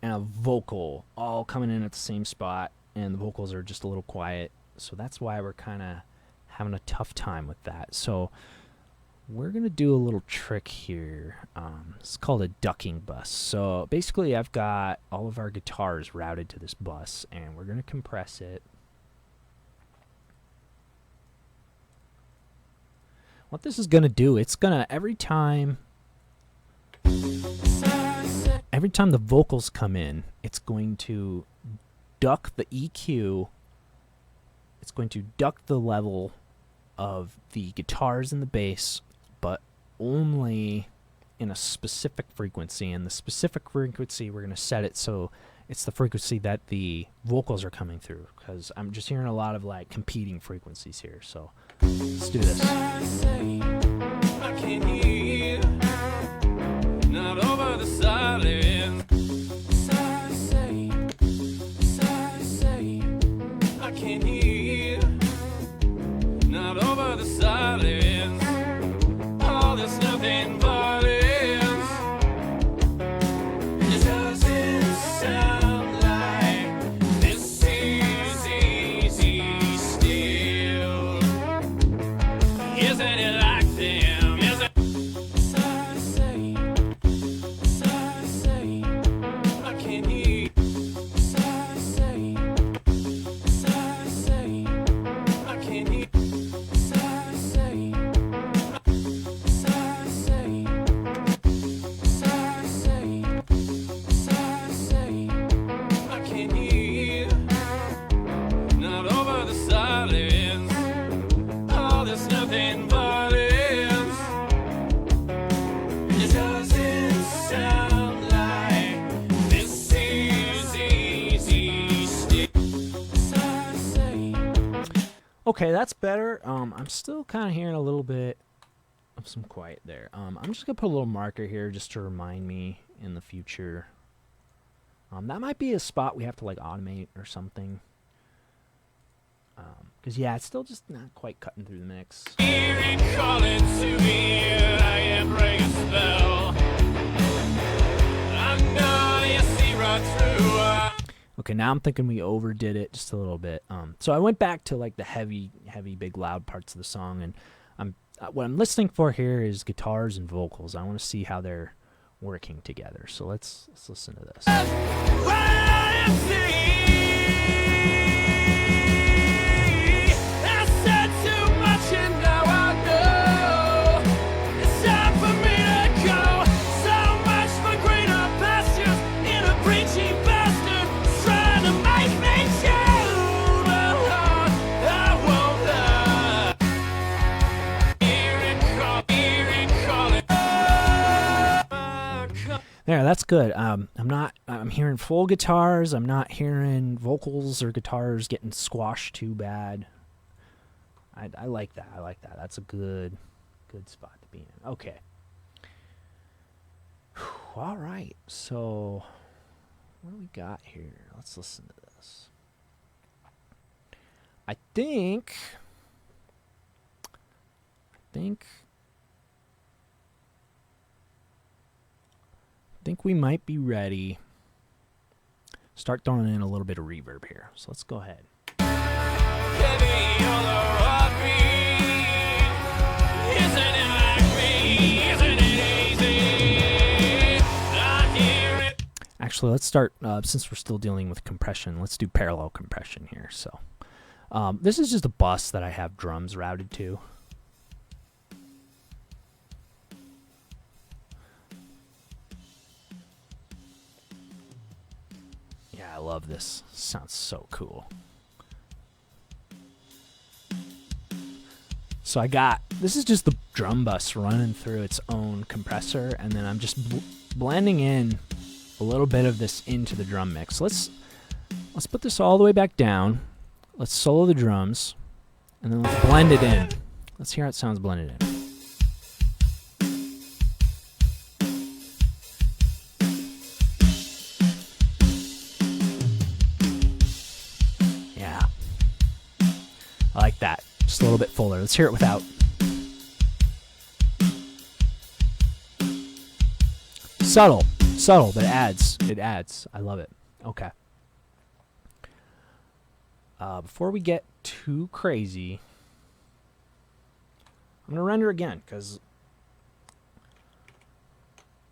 and a vocal all coming in at the same spot, and the vocals are just a little quiet. So that's why we're kind of having a tough time with that. So we're going to do a little trick here. It's called a ducking bus. So basically I've got all of our guitars routed to this bus, and we're going to compress it. What this is going to do, it's going to, every time the vocals come in, it's going to duck the EQ. It's going to duck the level of the guitars and the bass, but only in a specific frequency. And the specific frequency, we're going to set it so it's the frequency that the vocals are coming through, because I'm just hearing a lot of like competing frequencies here. So let's do this. I can hear, not over the silence. I can hear, not over the silence. All this nothing violence. It doesn't sound like Okay, that's better. I'm still kind of hearing a little bit of some quiet there. I'm just gonna put a little marker here just to remind me in the future. That might be a spot we have to like automate or something. Because yeah, it's still just not quite cutting through the mix. Hear it calling to me, I am break a spell. I know you see right through. Okay, now I'm thinking we overdid it just a little bit. So I went back to like the heavy, big, loud parts of the song, and what I'm listening for here is guitars and vocals. I want to see how they're working together. So let's listen to this. There, that's good. I'm hearing full guitars. I'm not hearing vocals or guitars getting squashed too bad. I like that. I like that. That's a good spot to be in. Okay. Whew, all right. So, what do we got here? Let's listen to this. I think we might be ready. Start throwing in a little bit of reverb here. So let's go ahead. Actually, let's start, since we're still dealing with compression, let's do parallel compression here. So this is just a bus that I have drums routed to. I love this. Sounds so cool. So this is just the drum bus running through its own compressor, and then I'm just blending in a little bit of this into the drum mix. Let's put this all the way back down. Let's solo the drums, and then let's blend it in. Let's hear how it sounds blended in. I like that. Just a little bit fuller. Let's hear it without. Subtle, but it adds. I love it. Okay. Before we get too crazy, I'm gonna render again because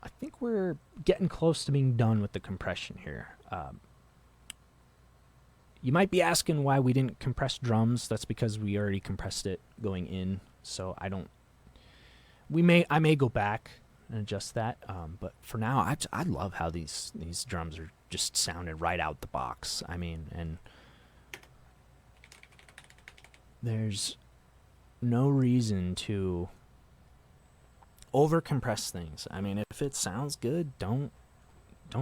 I think we're getting close to being done with the compression here. You might be asking why we didn't compress drums. That's because we already compressed it going in. So I may go back and adjust that. But for now, I love how these drums are just sounded right out the box. I mean, and there's no reason to over compress things. I mean, if it sounds good, don't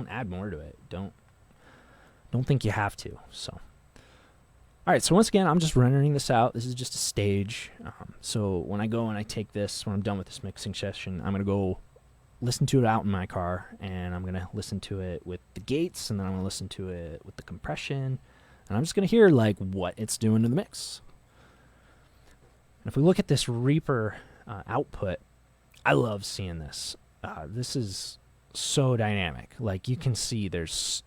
add more to it. Don't think you have to. So. All right, so once again, I'm just rendering this out. This is just a stage. So when I go and I take this, when I'm done with this mixing session, I'm going to go listen to it out in my car, and I'm going to listen to it with the gates, and then I'm going to listen to it with the compression, and I'm just going to hear like what it's doing to the mix. And if we look at this Reaper output, I love seeing this. This is so dynamic. Like you can see there's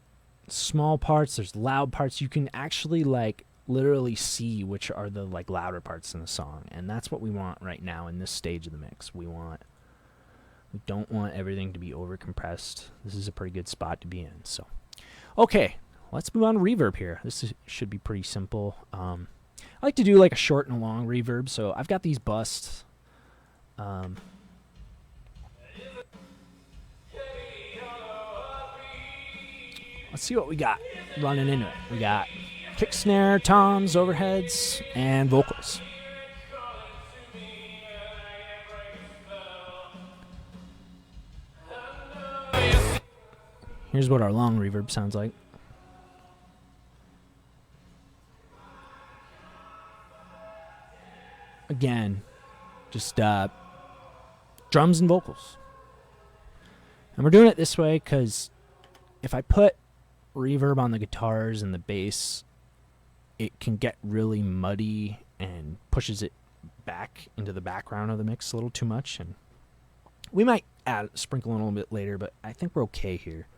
small parts, there's loud parts. You can actually like literally see which are the like louder parts in the song, and that's what we want right now in this stage of the mix. We don't want everything to be over compressed. This is a pretty good spot to be in. So okay, let's move on to reverb here. Should be pretty simple. I like to do like a short and a long reverb, so I've got these busts. Let's see what we got running into it. We got kick, snare, toms, overheads, and vocals. Here's what our long reverb sounds like. again, just drums and vocals. And we're doing it this way because if I put reverb on the guitars and the bass, it can get really muddy and pushes it back into the background of the mix a little too much. And we might sprinkle in a little bit later, but I think we're okay here.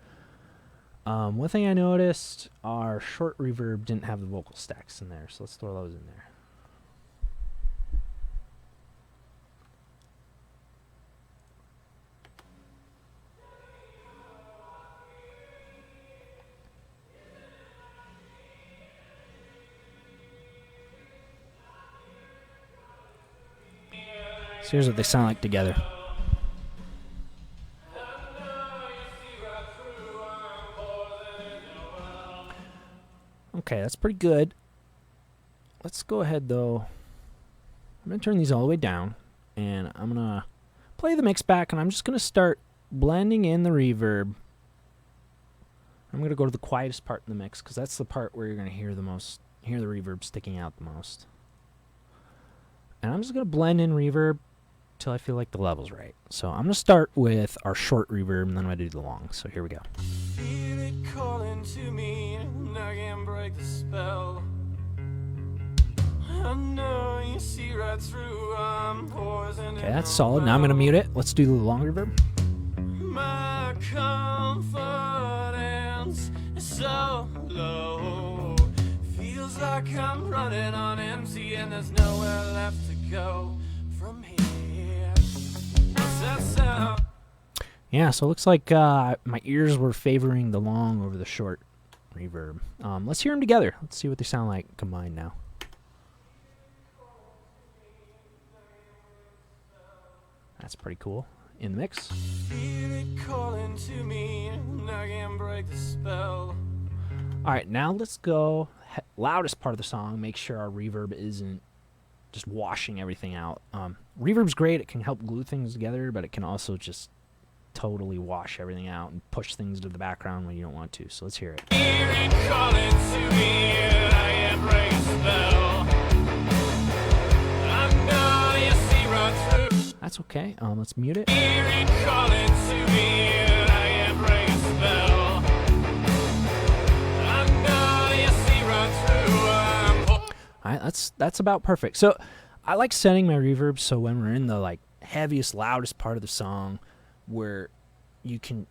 One thing I noticed, our short reverb didn't have the vocal stacks in there, so let's throw those in there. So here's what they sound like together. Okay, that's pretty good. Let's go ahead, though. I'm going to turn these all the way down, and I'm going to play the mix back, and I'm just going to start blending in the reverb. I'm going to go to the quietest part in the mix, because that's the part where you're going to hear the reverb sticking out the most. And I'm just going to blend in reverb till I feel like the level's right. So I'm going to start with our short reverb, and then I'm going to do the long. So here we go. Feel it calling to me, and I can't break the spell. I know you see right through, I'm poison. Okay, that's solid. Now I'm going to mute it. Let's do the long reverb. My confidence is so low. Feels like I'm running on empty and there's nowhere left to go from here. What's that sound? Yeah, so it looks like my ears were favoring the long over the short reverb. Let's hear them together. Let's see what they sound like combined now. That's pretty cool. In the mix. Feel it calling to me, and I can't break the spell. All right, now let's go loudest part of the song. Make sure our reverb isn't just washing everything out. Reverb's great. It can help glue things together, but it can also just totally wash everything out and push things to the background when you don't want to. So let's hear it. Feel it calling to me, and I can't break the spell. I know you see right through. That's okay. Let's mute it. Feel it calling to me, and I can't break the spell. I know you see right through. All right, that's about perfect. So I like setting my reverb so when we're in the like heaviest, loudest part of the song, where you can't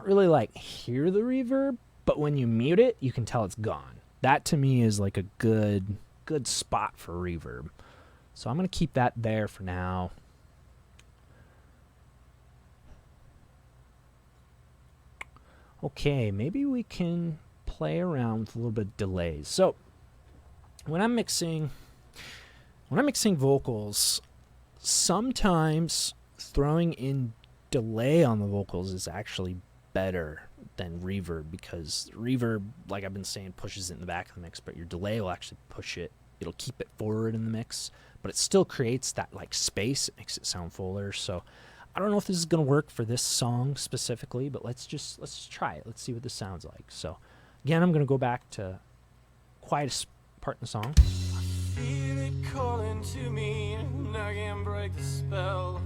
really like hear the reverb, but when you mute it, you can tell it's gone. That to me is like a good spot for reverb. So I'm going to keep that there for now. Okay, maybe we can play around with a little bit of delays. So when I'm mixing vocals, sometimes throwing in delay on the vocals is actually better than reverb, because reverb, like I've been saying, pushes it in the back of the mix, but your delay will actually push it. It'll keep it forward in the mix, but it still creates that like space. It makes it sound fuller. So I don't know if this is going to work for this song specifically, but let's just try it. Let's see what this sounds like. So again, I'm going to go back to quietest part in the song. Feel it calling to me, and I can't break the spell.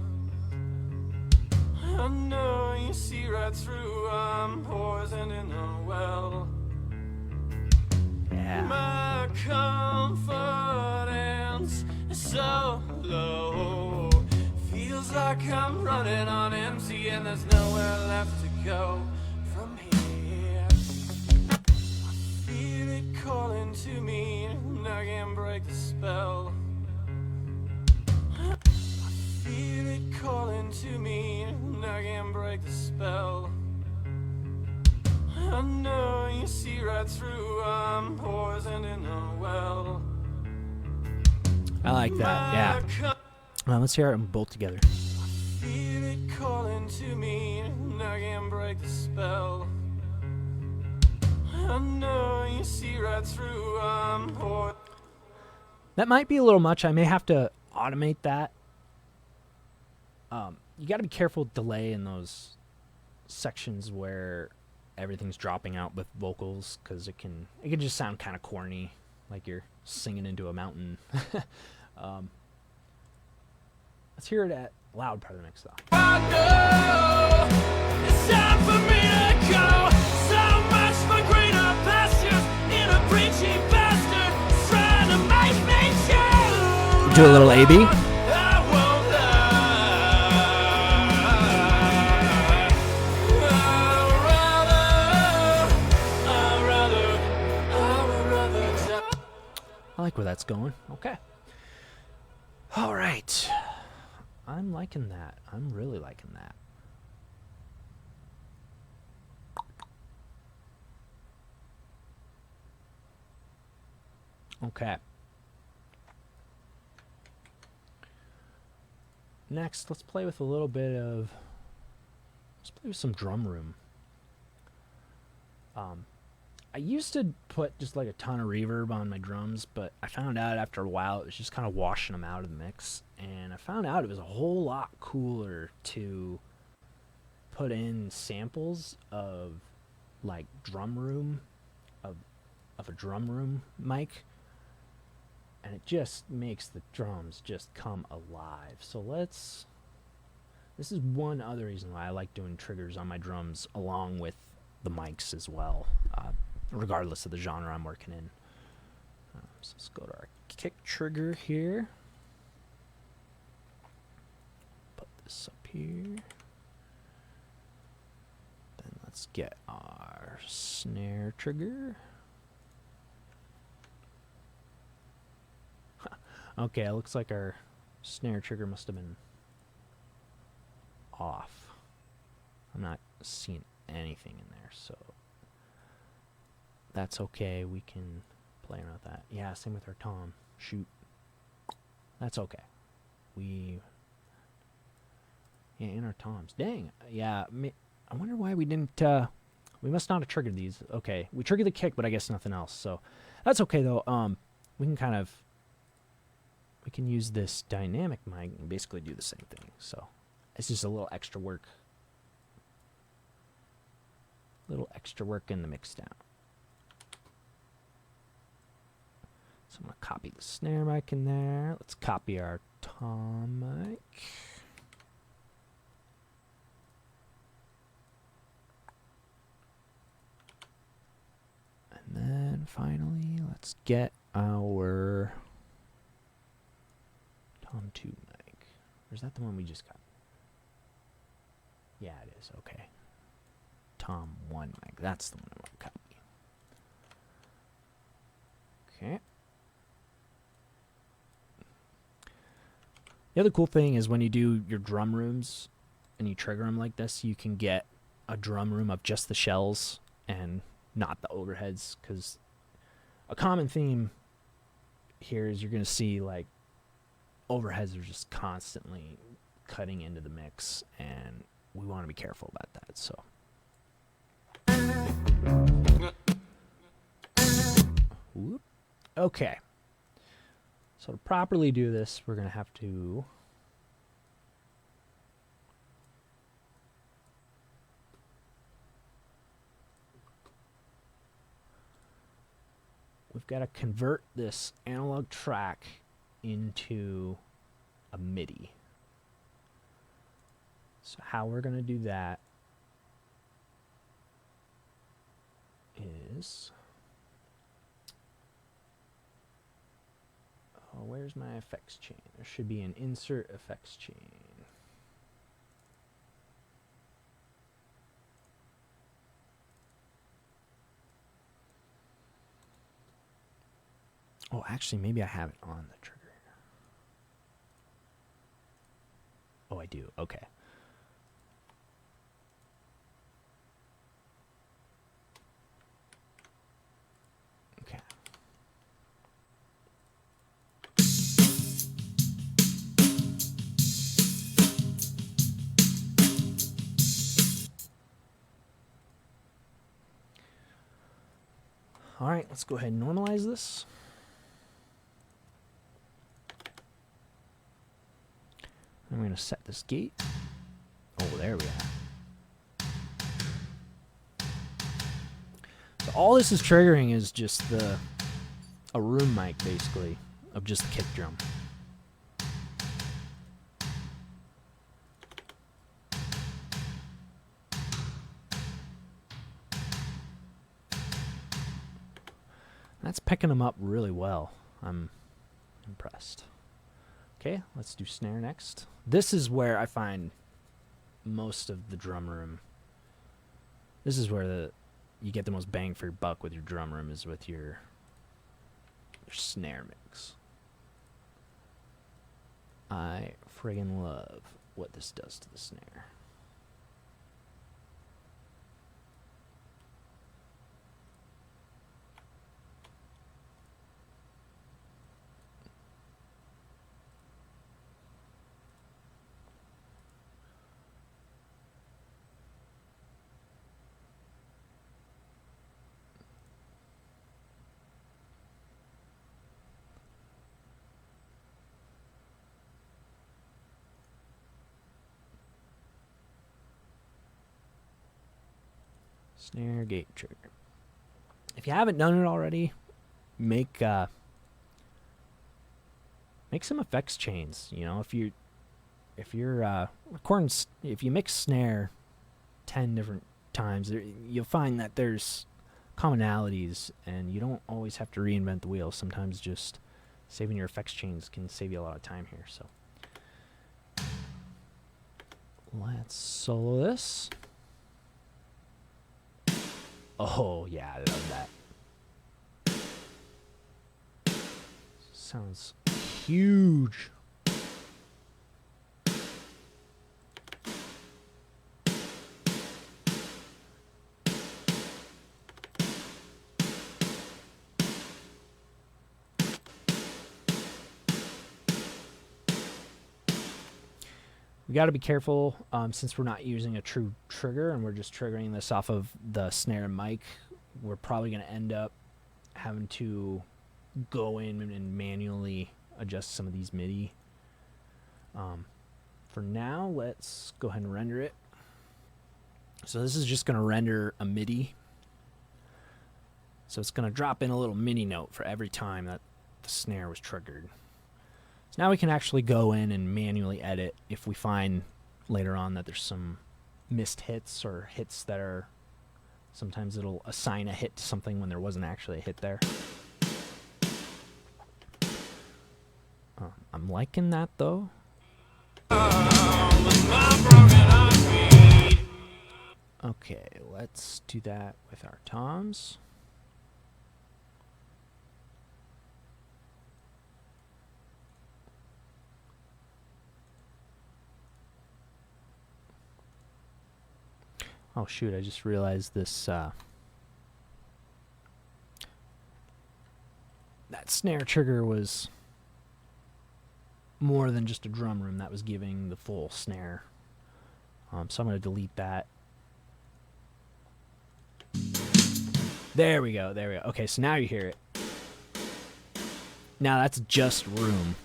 I know you see right through, I'm poison in the well. Yeah. My confidence is so low. Feels like I'm running on empty and there's nowhere left to go from here. I feel it calling to me, and I can't break the spell. I feel it calling to me, and I can't break the spell. I know you see right through, I'm poison in the well. I like that. Yeah. Let's hear them both together. Feel it calling to me, and I can't break the spell. I know you see right through, I'm poison. That might be a little much. I may have to automate that. You got to be careful with delay in those sections where everything's dropping out with vocals, because it can just sound kind of corny, like you're singing into a mountain. Let's hear it at loud part of the mix, though. I know it's time for me to go. So much for greener pastures in a preachy bastard trying to make me choose. Do a little AB. I won't lie. I would rather die. I like where that's going. Okay. All right. I'm liking that. I'm really liking that. Okay. Next, let's play with a little bit of... Let's play with some drum room. I used to put just like a ton of reverb on my drums, but I found out after a while it was just kind of washing them out of the mix. And I found out it was a whole lot cooler to put in samples of like drum room, of a drum room mic. And it just makes the drums just come alive. So let's... This is one other reason why I like doing triggers on my drums along with the mics as well, regardless of the genre I'm working in. So let's go to our kick trigger here. Put this up here. Then let's get our snare trigger. Okay, it looks like our snare trigger must have been off. I'm not seeing anything in there, so that's okay. We can play around with that. Yeah, same with our tom. Shoot. That's okay. Yeah, in our toms. Dang. Yeah, I wonder why we didn't... we must not have triggered these. Okay, we triggered the kick, but I guess nothing else. So that's okay, though. We can kind of... We can use this dynamic mic and basically do the same thing. So it's just a little extra work. Little extra work in the mix down. So I'm going to copy the snare mic in there. Let's copy our tom mic. And then finally, let's get our Tom 2 mic. Or is that the one we just got? Yeah, it is. Okay. Tom 1 mic. That's the one I want to copy. Okay. The other cool thing is when you do your drum rooms and you trigger them like this, you can get a drum room of just the shells and not the overheads, because a common theme here is you're going to see like overheads are just constantly cutting into the mix, and we want to be careful about that. So whoop. Okay, so to properly do this, we're going to have to we've got to convert this analog track into a MIDI. So how we're going to do that is... Oh, where's my effects chain? There should be an insert effects chain. Oh, actually, maybe I have it on the trigger. Oh, I do. Okay. Okay. All right, let's go ahead and normalize this. I'm going to set this gate. Oh, there we are. So all this is triggering is just a room mic, basically, of just the kick drum. That's picking them up really well. I'm impressed. Okay, let's do snare next. This is where I find most of the drum room. This is where you get the most bang for your buck with your drum room, is with your snare mix. I friggin' love what this does to the snare. Snare gate trigger. If you haven't done it already, make some effects chains. You know, if you're recording, if you mix snare 10 different times, you'll find that there's commonalities, and you don't always have to reinvent the wheel. Sometimes just saving your effects chains can save you a lot of time here. So let's solo this. Oh, yeah, I love that. Sounds huge. We got to be careful since we're not using a true trigger and we're just triggering this off of the snare and mic. We're probably going to end up having to go in and manually adjust some of these MIDI. For now, let's go ahead and render it. So this is just going to render a MIDI. So it's going to drop in a little MIDI note for every time that the snare was triggered. So now we can actually go in and manually edit if we find later on that there's some missed hits or hits that are, sometimes it'll assign a hit to something when there wasn't actually a hit there. I'm liking that though. Okay, let's do that with our toms. Oh shoot, I just realized this that snare trigger was more than just a drum room. That was giving the full snare. So I'm going to delete that. There we go, there we go. Okay, so now you hear it. Now that's just room.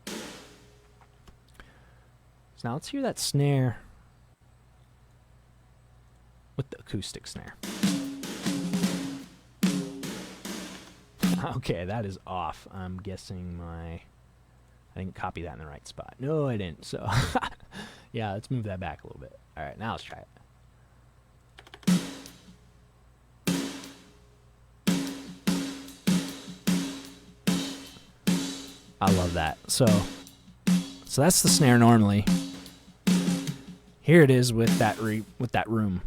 So now let's hear that snare with the acoustic snare. Okay, that is off. I'm guessing I didn't copy that in the right spot. No, I didn't. So, yeah, let's move that back a little bit. All right, now let's try it. I love that. So that's the snare normally. Here it is with that room.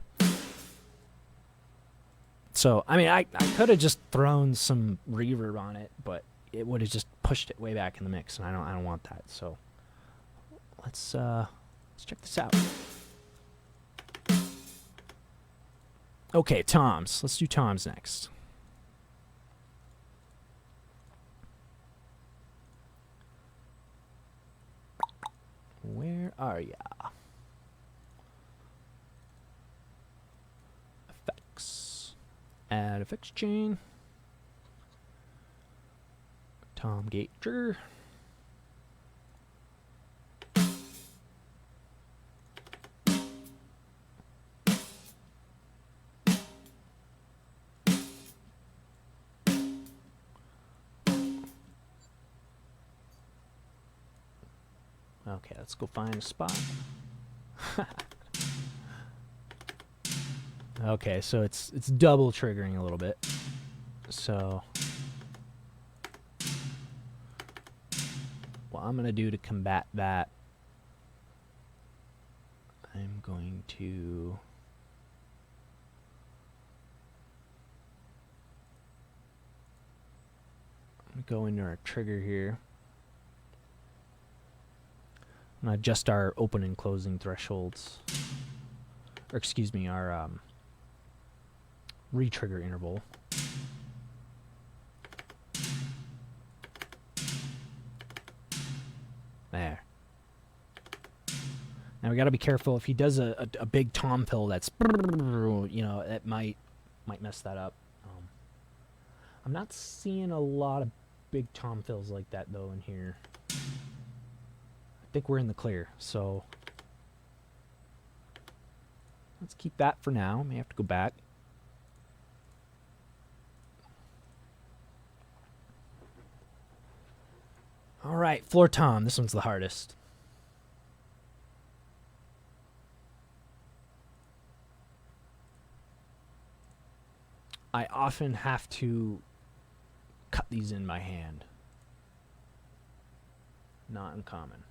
So, I mean, I could have just thrown some reverb on it, but it would have just pushed it way back in the mix, and I don't want that. So, let's check this out. Okay, toms. Let's do toms next. Where are ya? Effects. Add effects chain. Tom gate trigger. Okay, let's go find a spot. Okay, so it's double triggering a little bit. So what I'm going to do to combat that, I'm going to go into our trigger here. I'm going to adjust our open and closing thresholds. Or excuse me, our re-trigger interval. There. Now we got to be careful. If he does a big tom fill, that's, you know, it might mess that up. I'm not seeing a lot of big tom fills like that though in here. I think we're in the clear, so let's keep that for now. May have to go back. All right, floor tom. This one's the hardest. I often have to cut these in by hand. Not uncommon.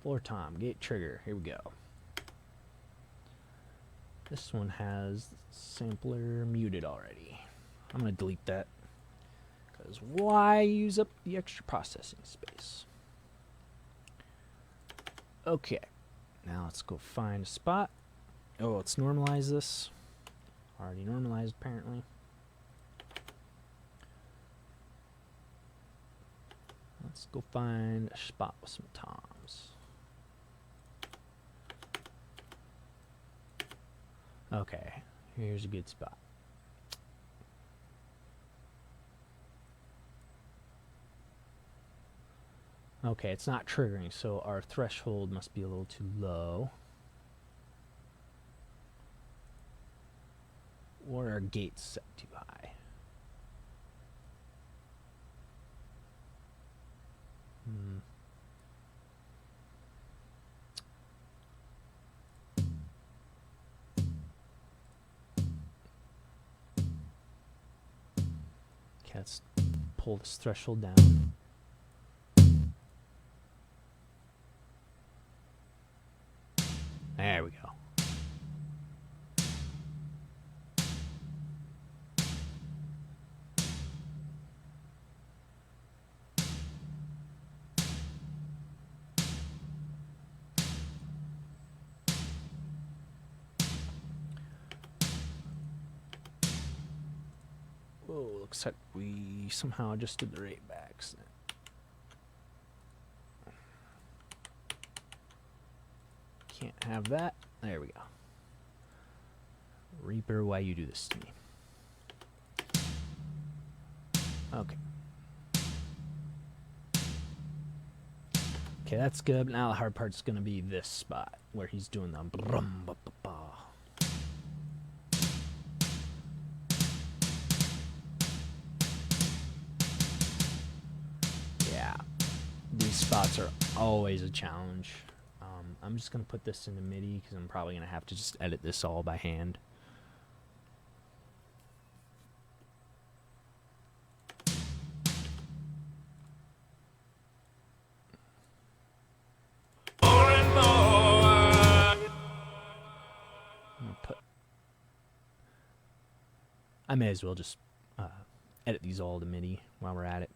Floor tom, gate trigger. Here we go. This one has sampler muted already. I'm going to delete that. Because why use up the extra processing space? Okay. Now let's go find a spot. Oh, let's normalize this. Already normalized, apparently. Let's go find a spot with some toms. Okay, here's a good spot. Okay, it's not triggering, so our threshold must be a little too low. Or our gate's set too high. Okay, let's pull this threshold down. There we go. Whoa, looks like we somehow adjusted the rate by accident. Can't have that. There we go. Reaper, why you do this to me? Okay. Okay, that's good. Now the hard part's gonna be this spot where he's doing the brum ba ba ba. Yeah, these spots are always a challenge. I'm just gonna put this into MIDI because I'm probably gonna have to just edit this all by hand. I may as well just edit these all to MIDI while we're at it.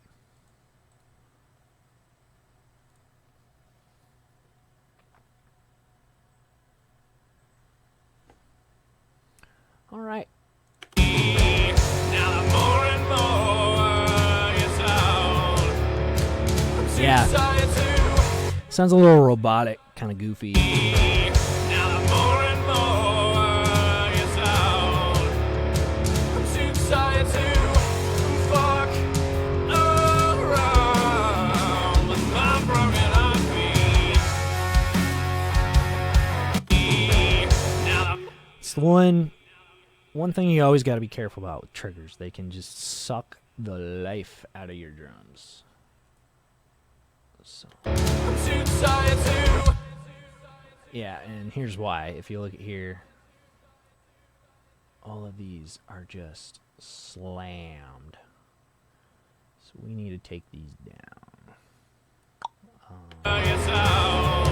All right. Yeah. Sounds a little robotic, kind of goofy. It's the one thing you always got to be careful about with triggers. They can just suck the life out of your drums. So. Yeah, and here's why. If you look at here, all of these are just slammed. So we need to take these down. It's out.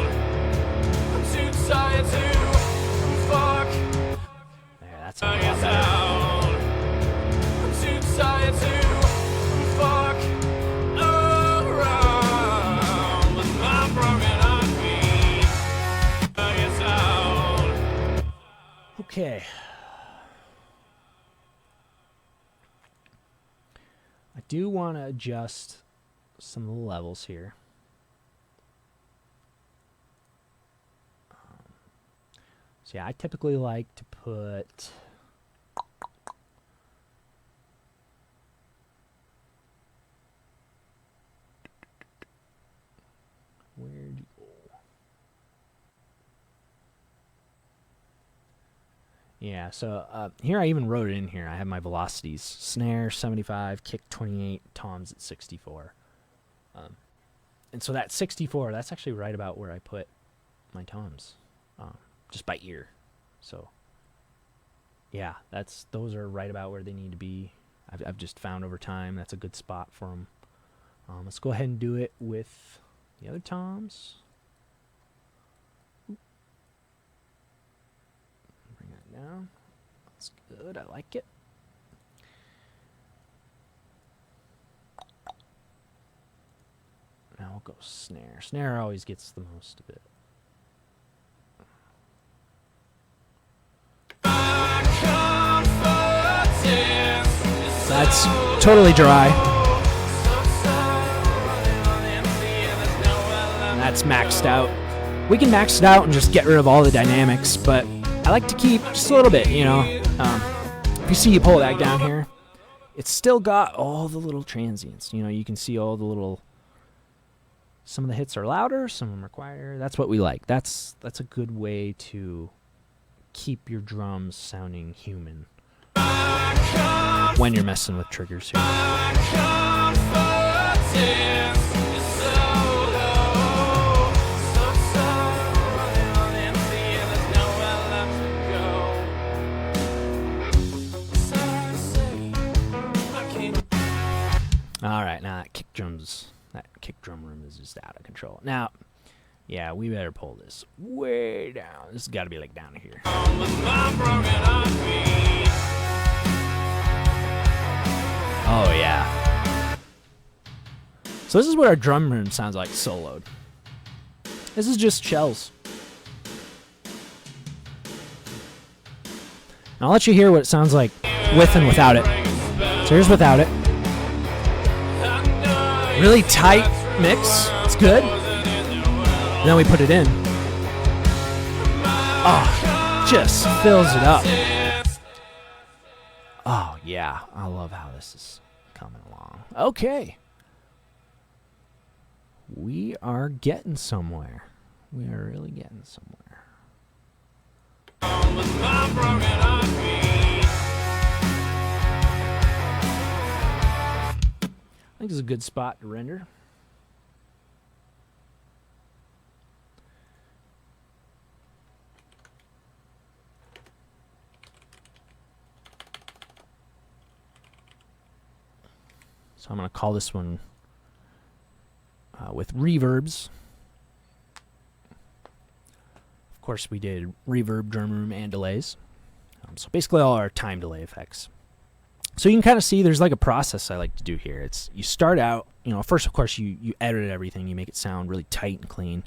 I'm too tired to fuck. There, that's a lot It's better. out. I'm too tired to fuck around with my broken heartbeat. It's out. Okay. I do want to adjust some of the levels here. So yeah, I typically like to put where do you go? Yeah, so here I even wrote it in here. I have my velocities: snare 75, kick 28, toms at 64. And so that 64, that's actually right about where I put my toms, just by ear. So yeah, those are right about where they need to be. I've just found over time that's a good spot for them. Let's go ahead and do it with the other toms. Bring that down. That's good. I like it. Now we'll go snare. Snare always gets the most of it. That's totally dry. And that's maxed out. We can max it out and just get rid of all the dynamics, but I like to keep just a little bit, you know. If you see you pull that down here, it's still got all the little transients. You know, you can see all the little... Some of the hits are louder, some of them are quieter. That's what we like. That's a good way to keep your drums sounding human when you're messing with triggers here. All right, now that kick drum room is just out of control. Now, yeah, we better pull this way down. This has got to be like down here. Oh, yeah. So this is what our drum room sounds like soloed. This is just shells. Now I'll let you hear what it sounds like with and without it. So here's without it. Really tight mix. It's good. And then we put it in. Oh, just fills it up. Oh, yeah. I love how this is coming along. Okay. We are getting somewhere. We are really getting somewhere. I think it's a good spot to render. So I'm going to call this one with reverbs. Of course, we did reverb, drum room, and delays. So basically all our time delay effects. So you can kind of see there's like a process I like to do here. It's you start out, you know, first of course you edit everything, you make it sound really tight and clean.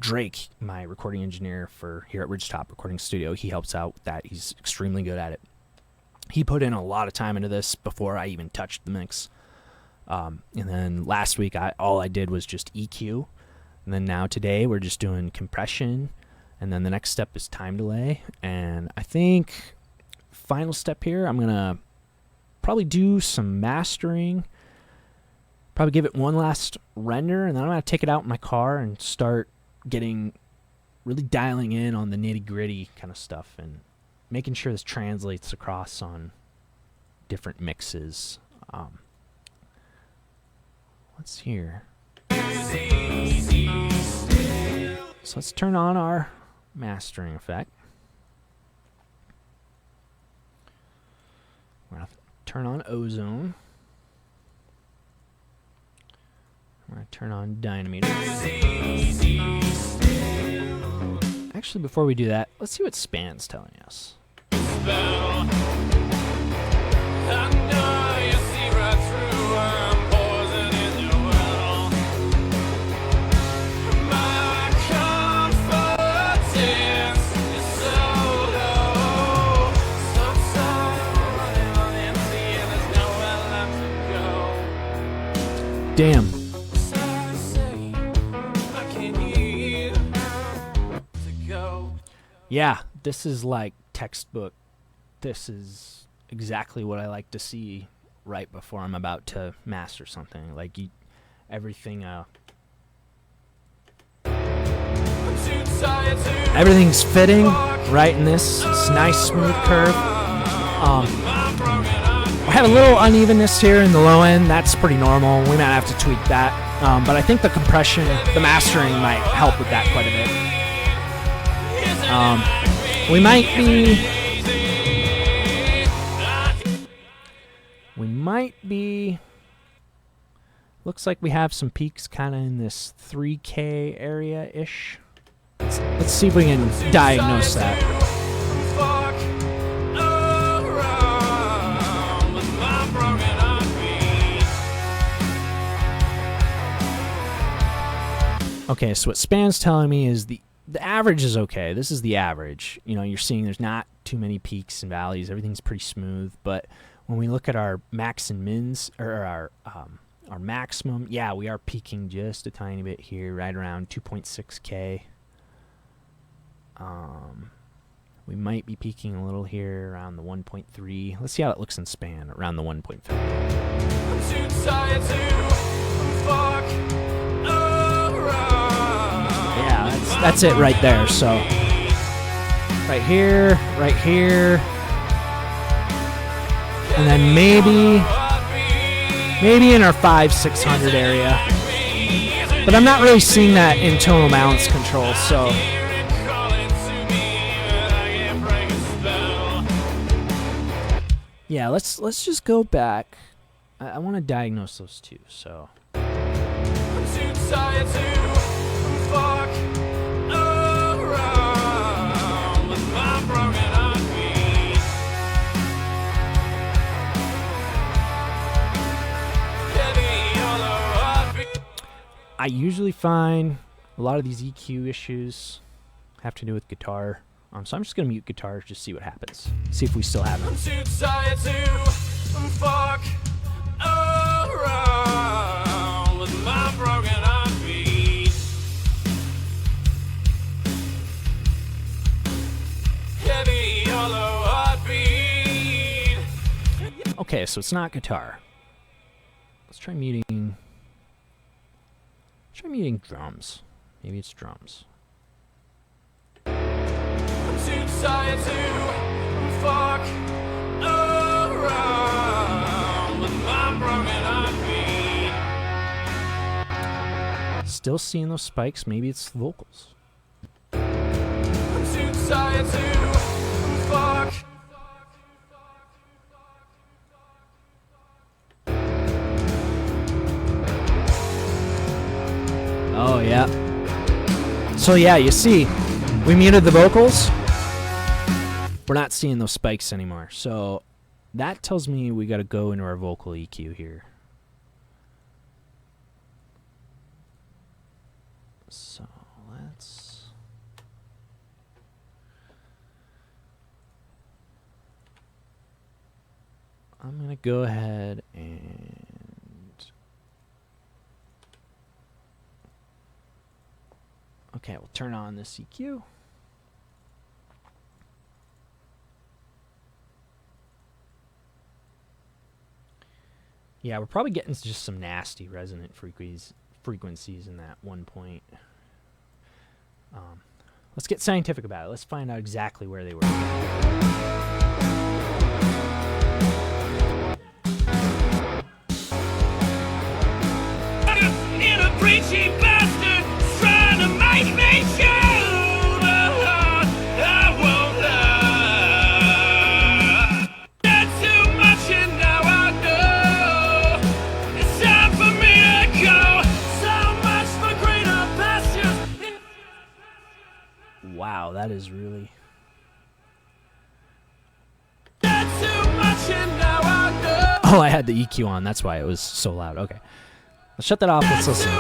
Drake, my recording engineer for here at Ridgetop Recording Studio, he helps out with that. He's extremely good at it. He put in a lot of time into this before I even touched the mix. And then last week all I did was just EQ. And then now today we're just doing compression. And then the next step is time delay. And I think final step here, I'm going to probably do some mastering. Probably give it one last render. And then I'm going to take it out in my car and start really dialing in on the nitty gritty kind of stuff. And making sure this translates across on different mixes. Let's hear. So let's turn on our mastering effect. We're going to turn on ozone. Turn on dynameter. Actually, before we do that, let's see what span's telling us. Damn. Yeah, this is like textbook. This is exactly what I like to see right before I'm about to master something. Like everything. Everything's fitting right in this. It's nice smooth curve. I have a little unevenness here in the low end. That's pretty normal. We might have to tweak that. But I think the compression, the mastering might help with that quite a bit. We might be, looks like we have some peaks kind of in this 3K area-ish. Let's see if we can diagnose that. Okay, so what span's telling me is the average is okay. This is the average. You know, you're seeing there's not too many peaks and valleys. Everything's pretty smooth. But when we look at our max and mins, or our maximum, yeah, we are peaking just a tiny bit here, right around 2.6K. We might be peaking a little here around the 1.3. Let's see how it looks in span, around the 1.3. Yeah, that's it right there. So right here, and then maybe in our 500-600 area. But I'm not really seeing that in tonal balance control, so yeah, let's just go back. I want to diagnose those two, so I usually find a lot of these EQ issues have to do with guitar. So I'm just going to mute guitar, just see what happens. See if we still have it. Okay, so it's not guitar. Let's try muting. Try muting drums. Maybe it's drums. Still seeing those spikes. Maybe it's vocals. Oh, yeah. So, yeah, you see, we muted the vocals. We're not seeing those spikes anymore. So, that tells me we got to go into our vocal EQ here. So, I'm going to go ahead and okay, we'll turn on this EQ. Yeah, we're probably getting just some nasty resonant frequencies in that one point. Let's get scientific about it. Let's find out exactly where they were. In a preachy bastard trying to make me shout. I won't lie. That's too much and now I know it's time for me to go. So is really... Oh, I had the EQ on. That's why it was so loud. Okay. Let's shut that off. Let's listen.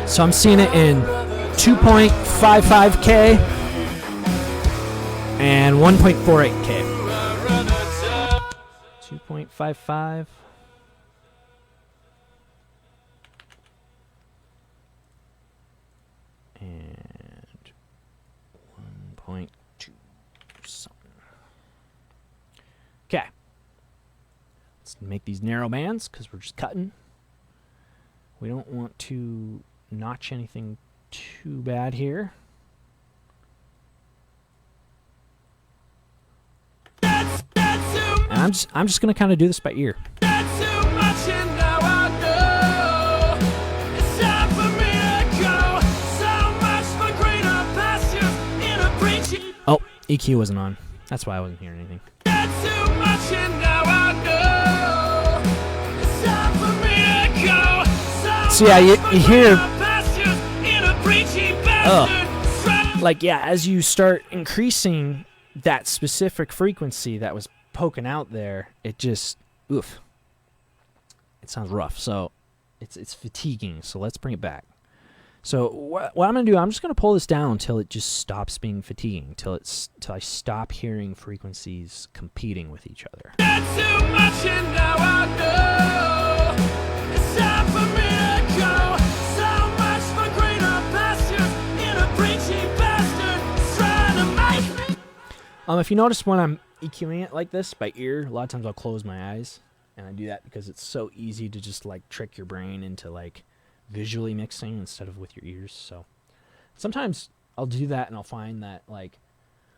So I'm seeing it in 2.55K and 1.48K. 2.55 and 1.2 something. Okay. Let's make these narrow bands because we're just cutting. We don't want to notch anything too bad here. And I'm just gonna kind of do this by ear. Oh, EQ wasn't on. That's why I wasn't hearing anything. So yeah, you hear. Like, yeah, as you start increasing that specific frequency that was poking out there, it just, oof. It sounds rough. So it's fatiguing. So let's bring it back. So what I'm going to do, I'm just going to pull this down until it just stops being fatiguing, till I stop hearing frequencies competing with each other. If you notice when I'm EQing it like this by ear, a lot of times I'll close my eyes, and I do that because it's so easy to just like trick your brain into like visually mixing instead of with your ears. So sometimes I'll do that, and I'll find that like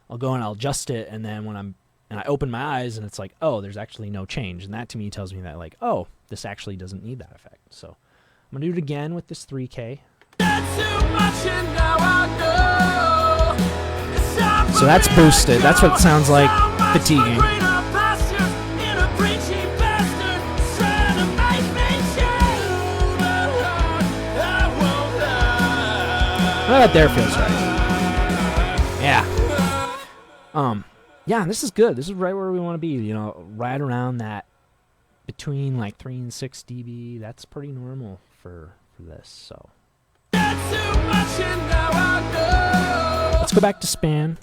I'll go and I'll adjust it, and then when I open my eyes and it's like, oh, there's actually no change, and that to me tells me that like, oh, this actually doesn't need that effect. So I'm gonna do it again with this 3K. So that's boosted. That's what it sounds like fatiguing. Well, that there feels right. Yeah. Yeah, this is good. This is right where we want to be. You know, right around that, between like 3 and 6 dB. That's pretty normal for this. So. Let's go back to span.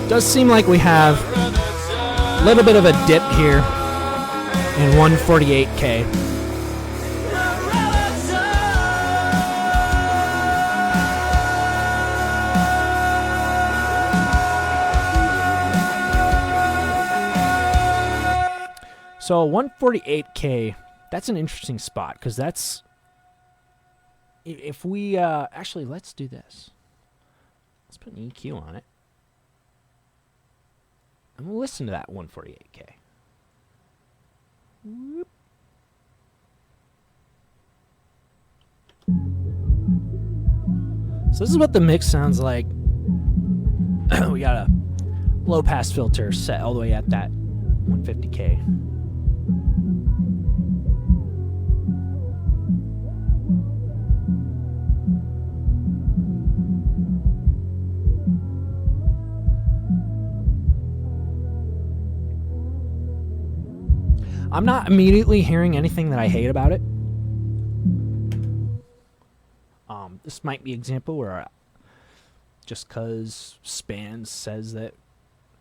Does seem like we have a little bit of a dip here in 148K. So 148K, that's an interesting spot because that's, if we, actually let's do this. Let's put an EQ on it. And we'll listen to that 148K. Whoop. So this is what the mix sounds like. We got a low pass filter set all the way at that 150K. I'm not immediately hearing anything that I hate about it. This might be an example where just because Span says that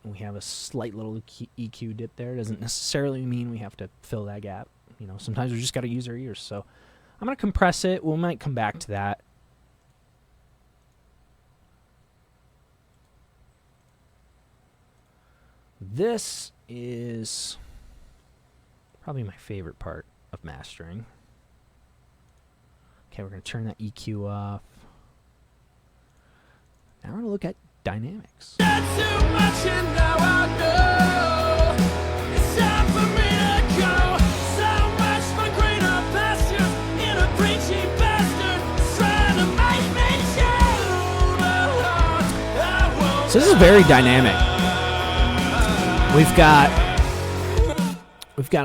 we have a slight little EQ dip there doesn't necessarily mean we have to fill that gap. You know, sometimes we just got to use our ears. So I'm going to compress it. We might come back to that. This is probably my favorite part of mastering. Okay, we're going to turn that EQ off. Now we're going to look at dynamics. Not too much and now I know it's time for me to go. So much for greener pastures in a preachy bastard trying to make me shout. So this is very dynamic. We've got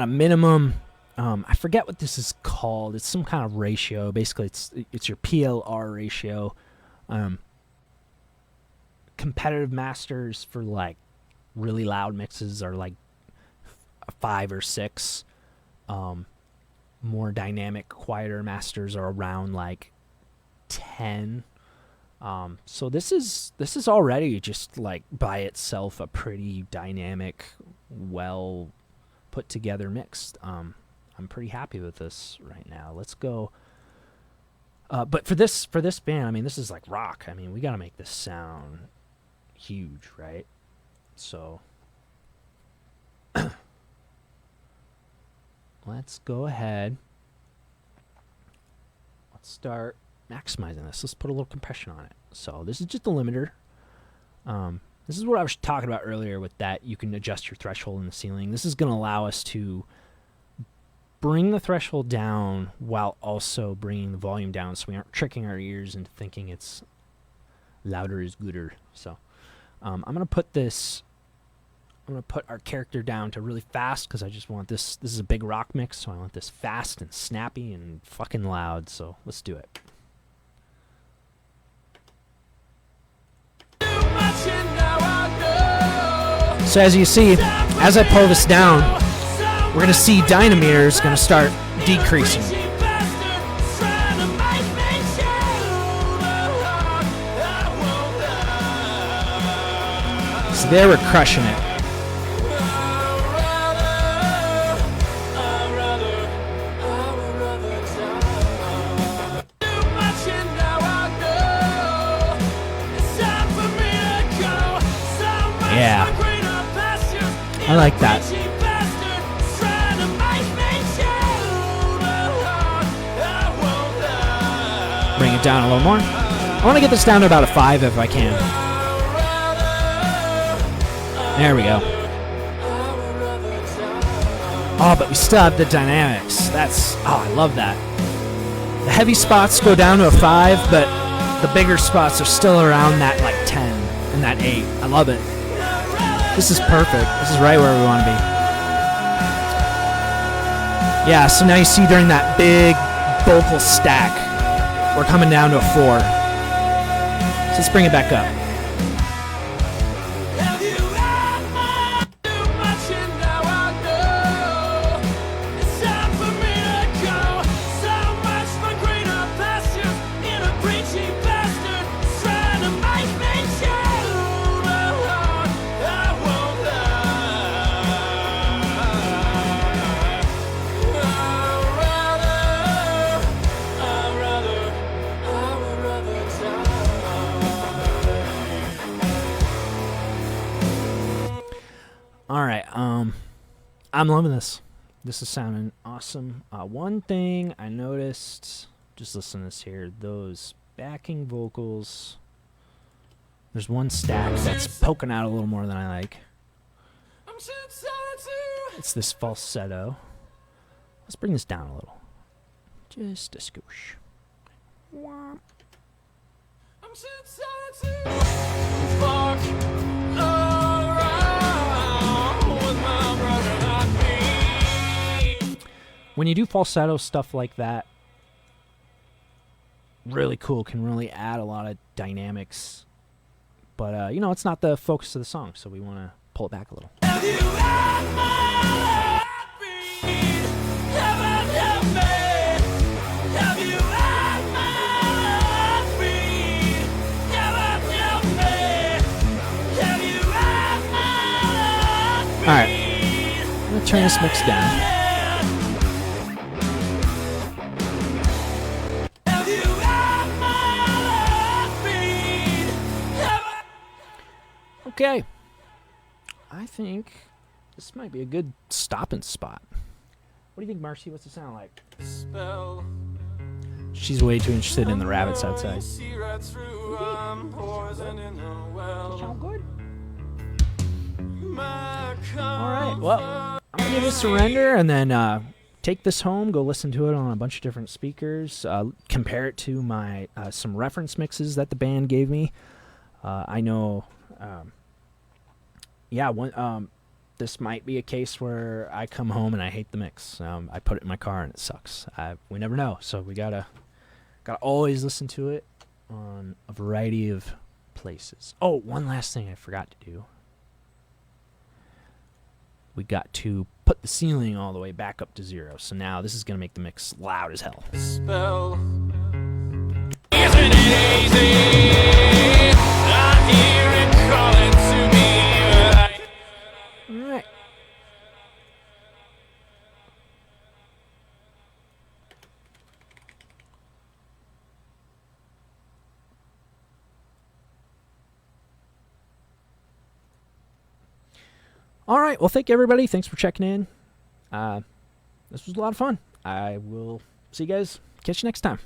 a minimum. I forget what this is called. It's some kind of ratio. Basically, it's your PLR ratio. Competitive masters for like really loud mixes are like 5 or 6. More dynamic, quieter masters are around like 10. So this is already just like by itself a pretty dynamic, well put together mix. I'm pretty happy with this right now. Let's go. But for this band, I mean, this is like rock. I mean, we got to make this sound huge, right? So let's go ahead. Let's start maximizing this. Let's put a little compression on it. So this is just a limiter. This is what I was talking about earlier with that you can adjust your threshold in the ceiling. This is going to allow us to bring the threshold down while also bringing the volume down so we aren't tricking our ears into thinking it's louder is gooder. So I'm going to put our character down to really fast because I just want this. This is a big rock mix, so I want this fast and snappy and fucking loud. So let's do it. So as you see, as I pull this down, we're going to see dynameter is going to start decreasing. So there we're crushing it. Yeah. I like that. Bring it down a little more. I want to get this down to about a 5 if I can. There we go. Oh, but we still have the dynamics. I love that. The heavy spots go down to a 5, but the bigger spots are still around that like 10 and that 8. I love it. This is perfect. This is right where we want to be. Yeah, so now you see during that big vocal stack, we're coming down to a 4. So let's bring it back up. Alright, I'm loving this. This is sounding awesome. One thing I noticed, just listen to this here, those backing vocals, there's one stack that's poking out a little more than I like. It's this falsetto. Let's bring this down a little. Just a scoosh. Womp. When you do falsetto stuff like that, really cool, can really add a lot of dynamics. But, you know, it's not the focus of the song, so we want to pull it back a little. Alright, I'm going to turn this mix down. I think this might be a good stopping spot. What do you think, Marcy? What's it sound like? Spell. She's way too interested in the rabbits outside. See right through, I'm poison in the well. Sound good? My All right. Well, I'm gonna give it a surrender, and then take this home. Go listen to it on a bunch of different speakers. Compare it to my some reference mixes that the band gave me. I know. This might be a case where I come home and I hate the mix. I put it in my car and it sucks. We never know, so we gotta always listen to it on a variety of places. Oh, one last thing I forgot to do. We got to put the ceiling all the way back up to 0. So now this is gonna make the mix loud as hell. spell. Isn't it easy? I hear it calling to me. All right. All right. Well, thank you, everybody. Thanks for checking in. This was a lot of fun. I will see you guys. Catch you next time.